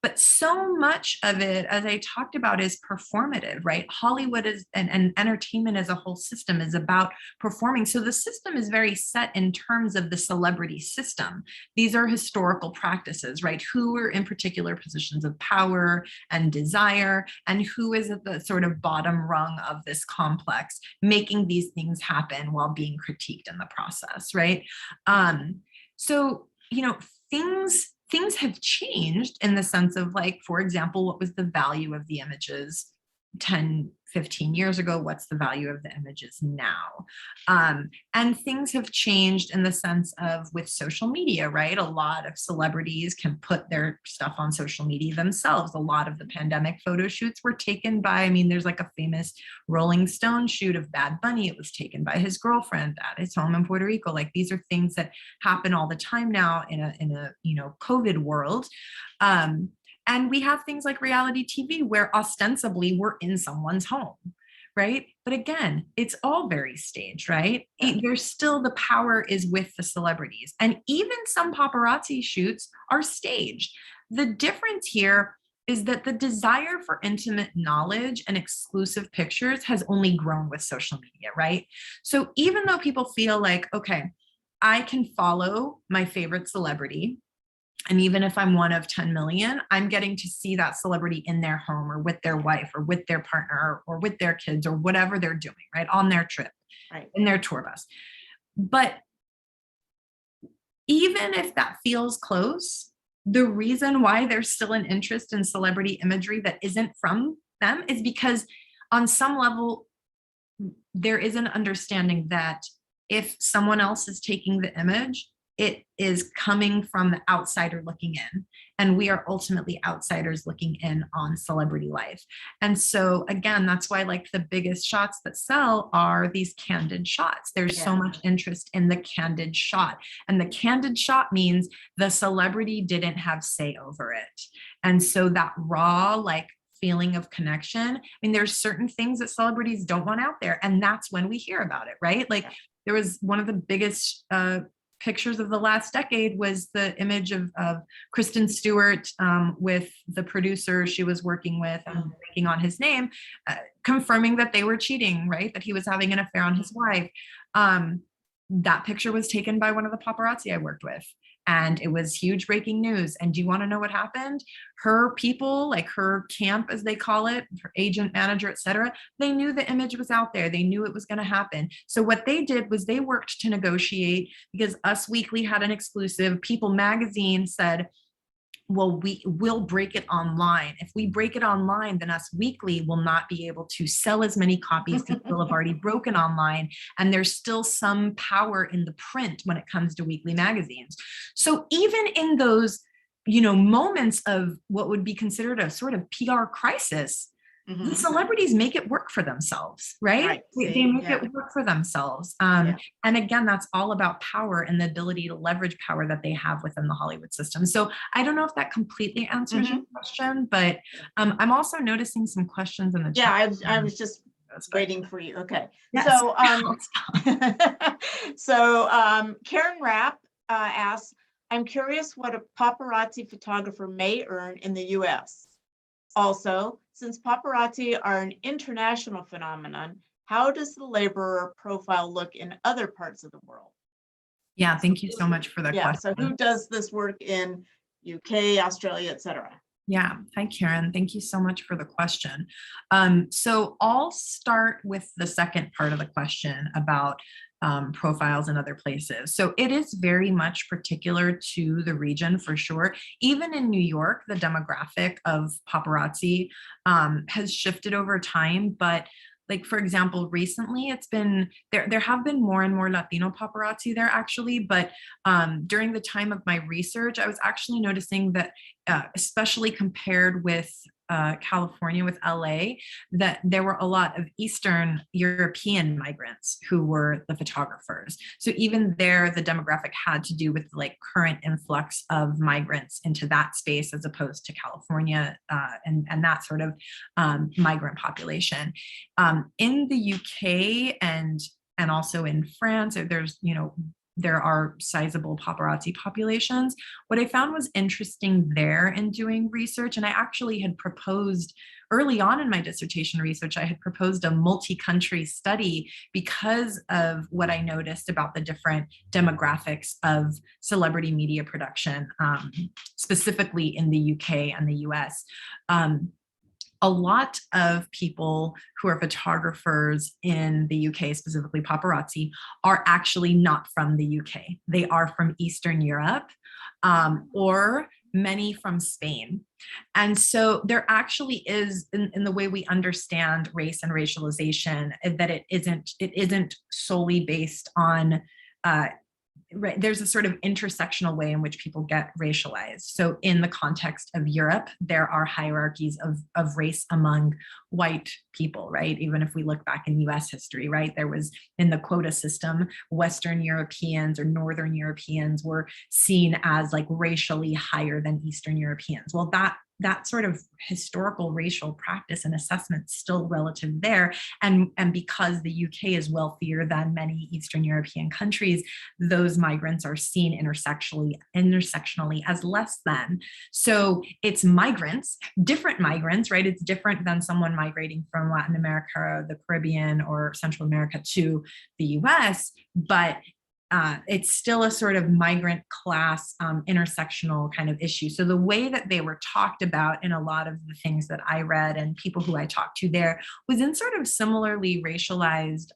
B: But so much of it, as I talked about, is performative, right? Hollywood is, and entertainment as a whole system is about performing. So the system is very set in terms of the celebrity system. These are historical practices, right? Who are in particular positions of power and desire, and who is at the sort of bottom rung of this complex, making these things happen while being critiqued in the process, right? So, you know, things have changed in the sense of, like, for example, what was the value of the images 10, 15 years ago? What's the value of the images now? And things have changed in the sense of with social media, right? A lot of celebrities can put their stuff on social media themselves. A lot of the pandemic photo shoots were taken by, I mean, there's like a famous Rolling Stone shoot of Bad Bunny. It was taken by his girlfriend at his home in Puerto Rico. Like, these are things that happen all the time now in a you know, COVID world. And we have things like reality TV where ostensibly we're in someone's home, right? But again, it's all very staged, right? There's still, the power is with the celebrities. And even some paparazzi shoots are staged. The difference here is that the desire for intimate knowledge and exclusive pictures has only grown with social media, right? So even though people feel like, okay, I can follow my favorite celebrity, and even if I'm one of 10 million, I'm getting to see that celebrity in their home or with their wife or with their partner or with their kids or whatever they're doing, right? On their trip, in their tour bus. But even if that feels close, the reason why there's still an interest in celebrity imagery that isn't from them is because on some level, there is an understanding that if someone else is taking the image, it is coming from the outsider looking in, and we are ultimately outsiders looking in on celebrity life. And so again, that's why like the biggest shots that sell are these candid shots. There's so much interest in the candid shot, and the candid shot means the celebrity didn't have say over it. And so that raw, like, feeling of connection. I mean, there's certain things that celebrities don't want out there, and that's when we hear about it, right? Like there was one of the biggest pictures of the last decade was the image of Kristen Stewart with the producer she was working with and making on his name, confirming that they were cheating, right? That he was having an affair on his wife. That picture was taken by one of the paparazzi I worked with. And it was huge breaking news. And do you want to know what happened? Her people, like her camp, as they call it, her agent, manager, etc., they knew the image was out there. They knew it was going to happen. So what they did was they worked to negotiate, because Us Weekly had an exclusive. People magazine said, well, we will break it online. If we break it online, then Us Weekly will not be able to sell as many copies because we'll have already broken online. And there's still some power in the print when it comes to weekly magazines. So even in those, moments of what would be considered a sort of PR crisis, the celebrities make it work for themselves, right? They make it work for themselves. And again, that's all about power and the ability to leverage power that they have within the Hollywood system. So I don't know if that completely answers your question, but I'm also noticing some questions in the chat.
A: Yeah, I was just waiting for you. Okay.
B: Yes.
A: So, Karen Rapp asks, I'm curious what a paparazzi photographer may earn in the US. Also, since paparazzi are an international phenomenon, how does the laborer profile look in other parts of the world?
B: Yeah, thank you so much for that question.
A: So who does this work in UK, Australia, etc.?
B: Yeah. Hi, Karen. Thank you so much for the question. So I'll start with the second part of the question about profiles in other places. So it is very much particular to the region for sure. Even in New York, the demographic of paparazzi has shifted over time, but like, for example, recently it's been, there have been more and more Latino paparazzi there actually, but during the time of my research, I was actually noticing that, especially compared with California, with LA, that there were a lot of Eastern European migrants who were the photographers. So even there, the demographic had to do with like current influx of migrants into that space as opposed to California and that sort of migrant population. In the UK and also in France, there's, there are sizable paparazzi populations. What I found was interesting there in doing research, and I actually had proposed early on in my dissertation research, I had proposed a multi-country study because of what I noticed about the different demographics of celebrity media production, specifically in the UK and the US. A lot of people who are photographers in the UK, specifically paparazzi, are actually not from the UK. They are from Eastern Europe, or many from Spain. And so there actually is, in the way we understand race and racialization, that it isn't solely based on right, there's a sort of intersectional way in which people get racialized. So in the context of Europe, there are hierarchies of race among white people, right? Even if we look back in US history, right? There was, in the quota system, Western Europeans or Northern Europeans were seen as like racially higher than Eastern Europeans. Well, that sort of historical racial practice and assessment still relative there. And because the UK is wealthier than many Eastern European countries, those migrants are seen intersectionally as less than. So it's migrants, different migrants, right? It's different than someone migrating from Latin America or the Caribbean or Central America to the US, but it's still a sort of migrant class intersectional kind of issue. So the way that they were talked about in a lot of the things that I read and people who I talked to there was in sort of similarly racialized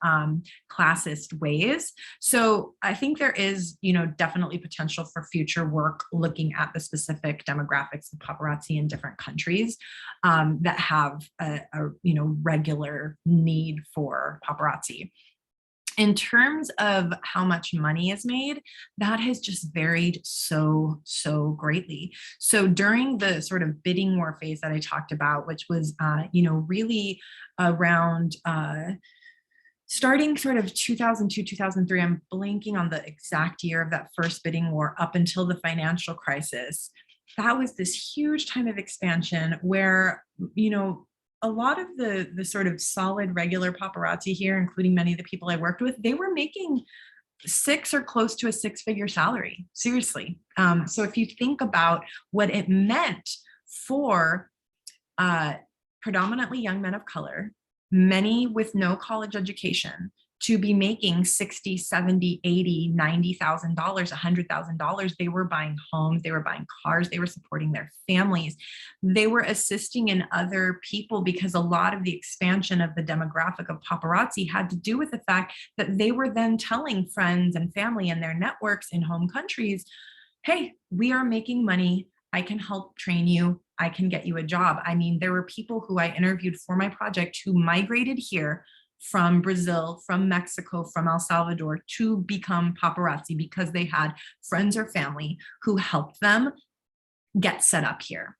B: classist ways. So I think there is, definitely potential for future work looking at the specific demographics of paparazzi in different countries that have a regular need for paparazzi. In terms of how much money is made, that has just varied so greatly. So during the sort of bidding war phase that I talked about, which was, really around starting sort of 2002, 2003, I'm blanking on the exact year of that first bidding war up until the financial crisis. That was this huge time of expansion where, a lot of the sort of solid regular paparazzi here, including many of the people I worked with, they were making six or close to a six-figure salary, seriously. So if you think about what it meant for predominantly young men of color, many with no college education, to be making $60, $70, $80, $90,000, $100,000. They were buying homes, they were buying cars, they were supporting their families. They were assisting in other people because a lot of the expansion of the demographic of paparazzi had to do with the fact that they were then telling friends and family and their networks in home countries, hey, we are making money. I can help train you. I can get you a job. I mean, there were people who I interviewed for my project who migrated here from Brazil, from Mexico, from El Salvador to become paparazzi because they had friends or family who helped them get set up here.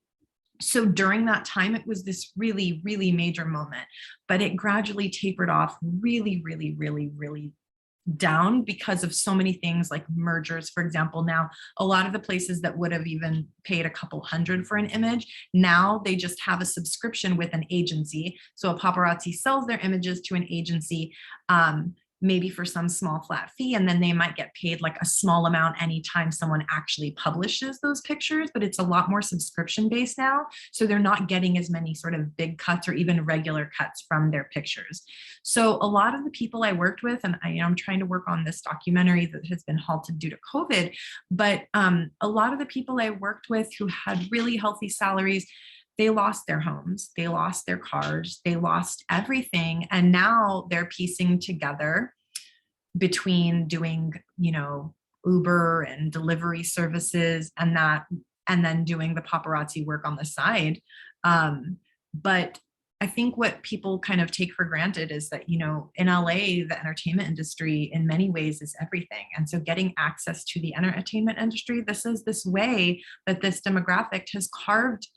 B: So during that time, it was this really, really major moment, but it gradually tapered off really down because of so many things like mergers. For example, now a lot of the places that would have even paid a couple hundred for an image, now they just have a subscription with an agency. So a paparazzi sells their images to an agency, maybe for some small flat fee, and then they might get paid like a small amount anytime someone actually publishes those pictures, but it's a lot more subscription based now. So they're not getting as many sort of big cuts or even regular cuts from their pictures. So a lot of the people I worked with, and I'm trying to work on this documentary that has been halted due to COVID, but a lot of the people I worked with who had really healthy salaries, they lost their homes, they lost their cars, they lost everything. And now they're piecing together between doing, Uber and delivery services and then doing the paparazzi work on the side. But I think what people kind of take for granted is that, in LA, the entertainment industry in many ways is everything. And so getting access to the entertainment industry, this is this way that this demographic has carved,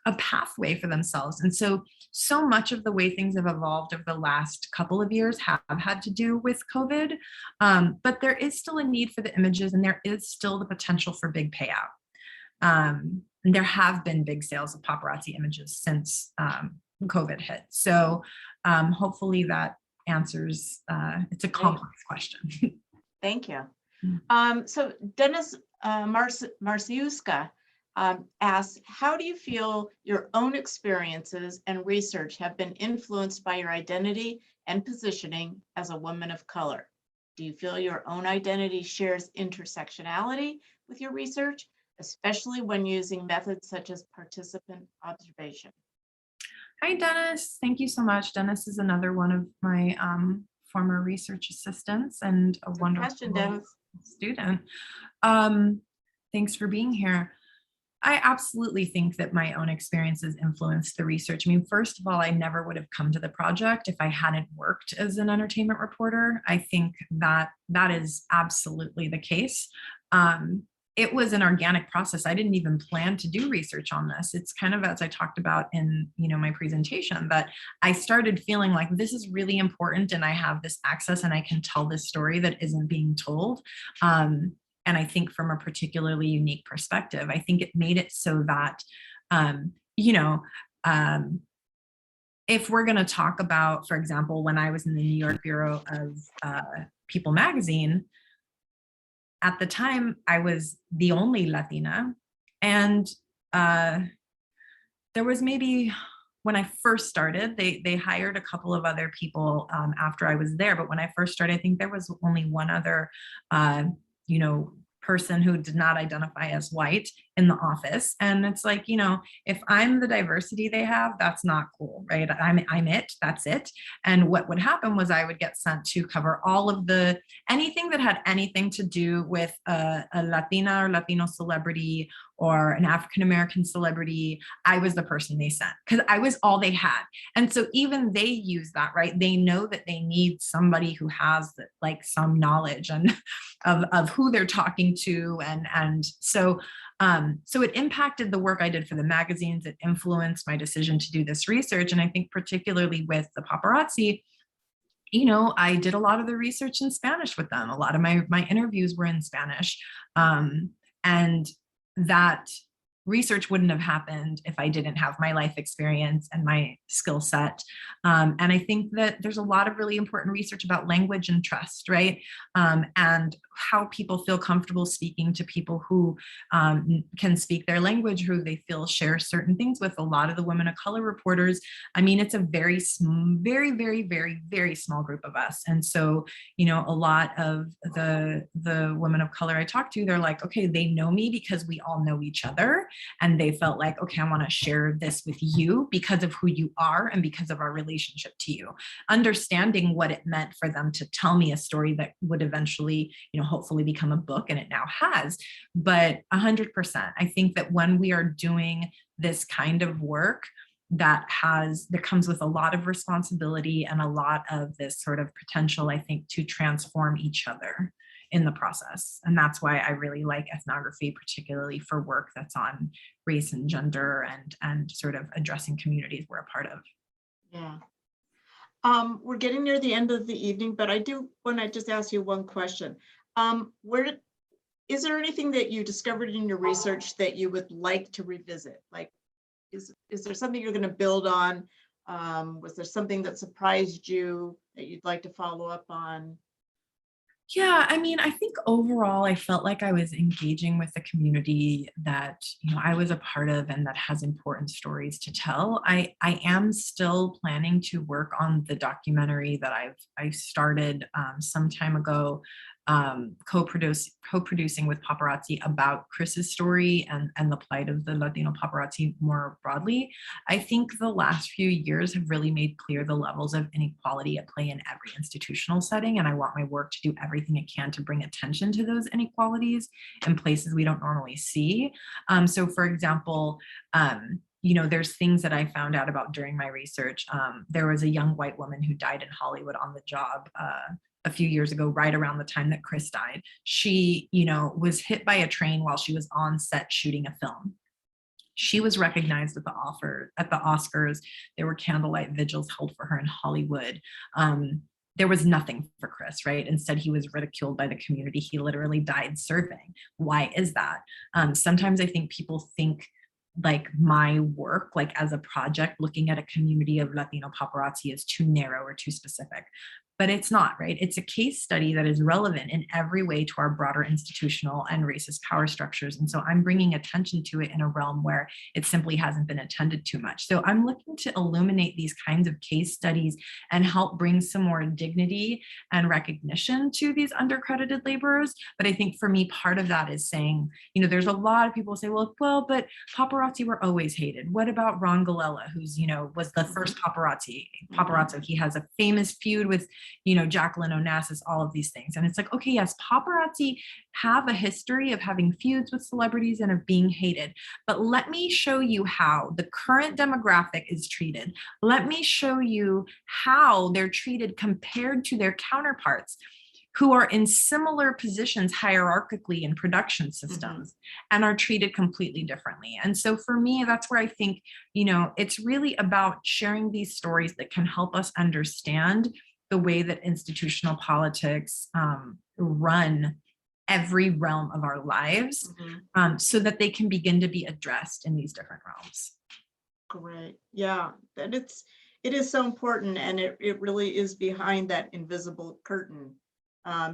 B: a pathway for themselves. And so much of the way things have evolved over the last couple of years have had to do with COVID. But there is still a need for the images and there is still the potential for big payout. And there have been big sales of paparazzi images since COVID hit. So hopefully that answers, it's a complex question.
A: Thank you. So Dennis Marciuska asks, how do you feel your own experiences and research have been influenced by your identity and positioning as a woman of color? Do you feel your own identity shares intersectionality with your research, especially when using methods such as participant observation?
B: Hi, Dennis. Thank you so much. Dennis is another one of my former research assistants and a wonderful student. Thanks for being here. I absolutely think that my own experiences influenced the research. I mean, first of all, I never would have come to the project if I hadn't worked as an entertainment reporter. I think that that is absolutely the case. It was an organic process. I didn't even plan to do research on this. It's kind of, as I talked about in my presentation, that I started feeling like this is really important and I have this access and I can tell this story that isn't being told. And I think from a particularly unique perspective, I think it made it so that, if we're going to talk about, for example, when I was in the New York Bureau of People magazine, at the time, I was the only Latina. And there was maybe, when I first started, they hired a couple of other people after I was there. But when I first started, I think there was only one other, person who did not identify as white in the office. And it's like, if I'm the diversity they have, that's not cool, right? I'm it, that's it. And what would happen was I would get sent to cover all of anything that had anything to do with a Latina or Latino celebrity or an African-American celebrity, I was the person they sent because I was all they had. And so even they use that, right? They know that they need somebody who has like some knowledge and of who they're talking to. And so it impacted the work I did for the magazines. It influenced my decision to do this research. And I think particularly with the paparazzi, I did a lot of the research in Spanish with them. A lot of my interviews were in Spanish. And that research wouldn't have happened if I didn't have my life experience and my skill set. And I think that there's a lot of really important research about language and trust, right? And how people feel comfortable speaking to people who can speak their language, who they feel share certain things with. A lot of the women of color reporters, I mean, it's a very, very, very, very, very small group of us. And so, a lot of the women of color I talk to, they're like, okay, they know me because we all know each other. And they felt like, okay, I want to share this with you because of who you are and because of our relationship to you. Understanding what it meant for them to tell me a story that would eventually, hopefully become a book, and it now has. But 100%, I think that when we are doing this kind of work, that comes with a lot of responsibility and a lot of this sort of potential, I think, to transform each other in the process. And that's why I really like ethnography, particularly for work that's on race and gender and sort of addressing communities we're a part of.
A: Yeah. We're getting near the end of the evening, but I do want to just ask you one question. Is there anything that you discovered in your research that you would like to revisit? Like, is there something you're going to build on? Was there something that surprised you that you'd like to follow up on?
B: Yeah, I mean, I think overall, I felt like I was engaging with the community that, I was a part of and that has important stories to tell. I am still planning to work on the documentary that I started some time ago, co-producing with Paparazzi about Chris's story and the plight of the Latino paparazzi more broadly. I think the last few years have really made clear the levels of inequality at play in every institutional setting, and I want my work to do everything it can to bring attention to those inequalities in places we don't normally see. So for example, there's things that I found out about during my research. There was a young white woman who died in Hollywood on the job a few years ago, right around the time that Chris died. She, was hit by a train while she was on set shooting a film. She was recognized at the Oscars. There were candlelight vigils held for her in Hollywood. There was nothing for Chris, right? Instead, he was ridiculed by the community. He literally died serving. Why is that? Sometimes I think people think like my work, like as a project, looking at a community of Latino paparazzi is too narrow or too specific. But it's not, right? It's a case study that is relevant in every way to our broader institutional and racist power structures. And so I'm bringing attention to it in a realm where it simply hasn't been attended to much. So I'm looking to illuminate these kinds of case studies and help bring some more dignity and recognition to these undercredited laborers. But I think for me, part of that is saying, there's a lot of people who say, well, but paparazzi were always hated. What about Ron Galella, who's, was the first paparazzo? He has a famous feud with Jacqueline Onassis, all of these things. And it's like, okay, yes, paparazzi have a history of having feuds with celebrities and of being hated. But let me show you how the current demographic is treated. Let me show you how they're treated compared to their counterparts who are in similar positions hierarchically in production systems and are treated completely differently. And so for me, that's where I think, it's really about sharing these stories that can help us understand the way that institutional politics run every realm of our lives, so that they can begin to be addressed in these different realms.
A: Great. Yeah, and it is so important, and it really is behind that invisible curtain.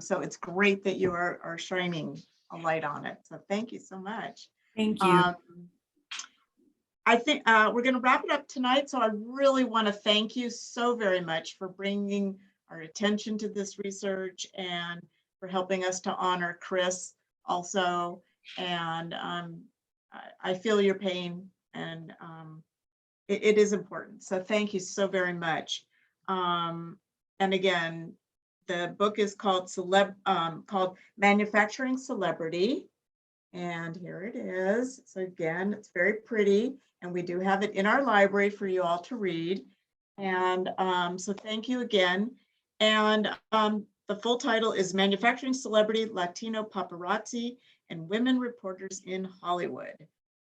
A: So it's great that you are shining a light on it. So thank you so much.
B: Thank you.
A: I think we're going to wrap it up tonight. So I really want to thank you so very much for bringing our attention to this research and for helping us to honor Chris also. And I feel your pain, and it is important. So thank you so very much. And again, the book is called Manufacturing Celebrity. And here it is. So again, it's very pretty, and we do have it in our library for you all to read. And so thank you again. And the full title is Manufacturing Celebrity, Latino Paparazzi, and Women Reporters in Hollywood.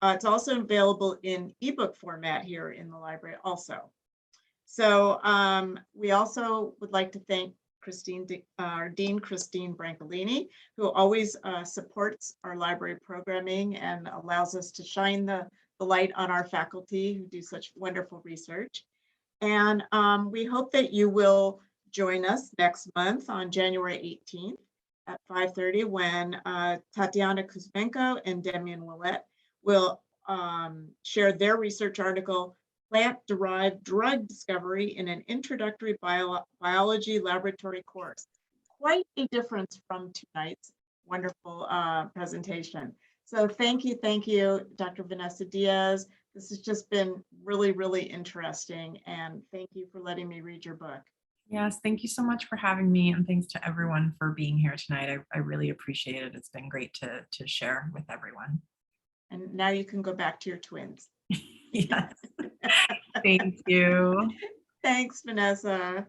A: It's also available in ebook format here in the library also. So we also would like to thank Dean Christine Brancolini, who always supports our library programming and allows us to shine the light on our faculty who do such wonderful research. And we hope that you will join us next month on January 18th at 5:30 when Tatiana Kuzmenko and Demian Willett will share their research article, Plant-Derived Drug Discovery in an Introductory Biology Laboratory Course. Quite a difference from tonight's wonderful presentation. So thank you, Dr. Vanessa Díaz. This has just been really, really interesting. And thank you for letting me read your book.
B: Yes, thank you so much for having me, and thanks to everyone for being here tonight. I really appreciate it. It's been great to share with everyone.
A: And now you can go back to your twins.
B: Yes. Thank you.
A: Thanks, Vanessa.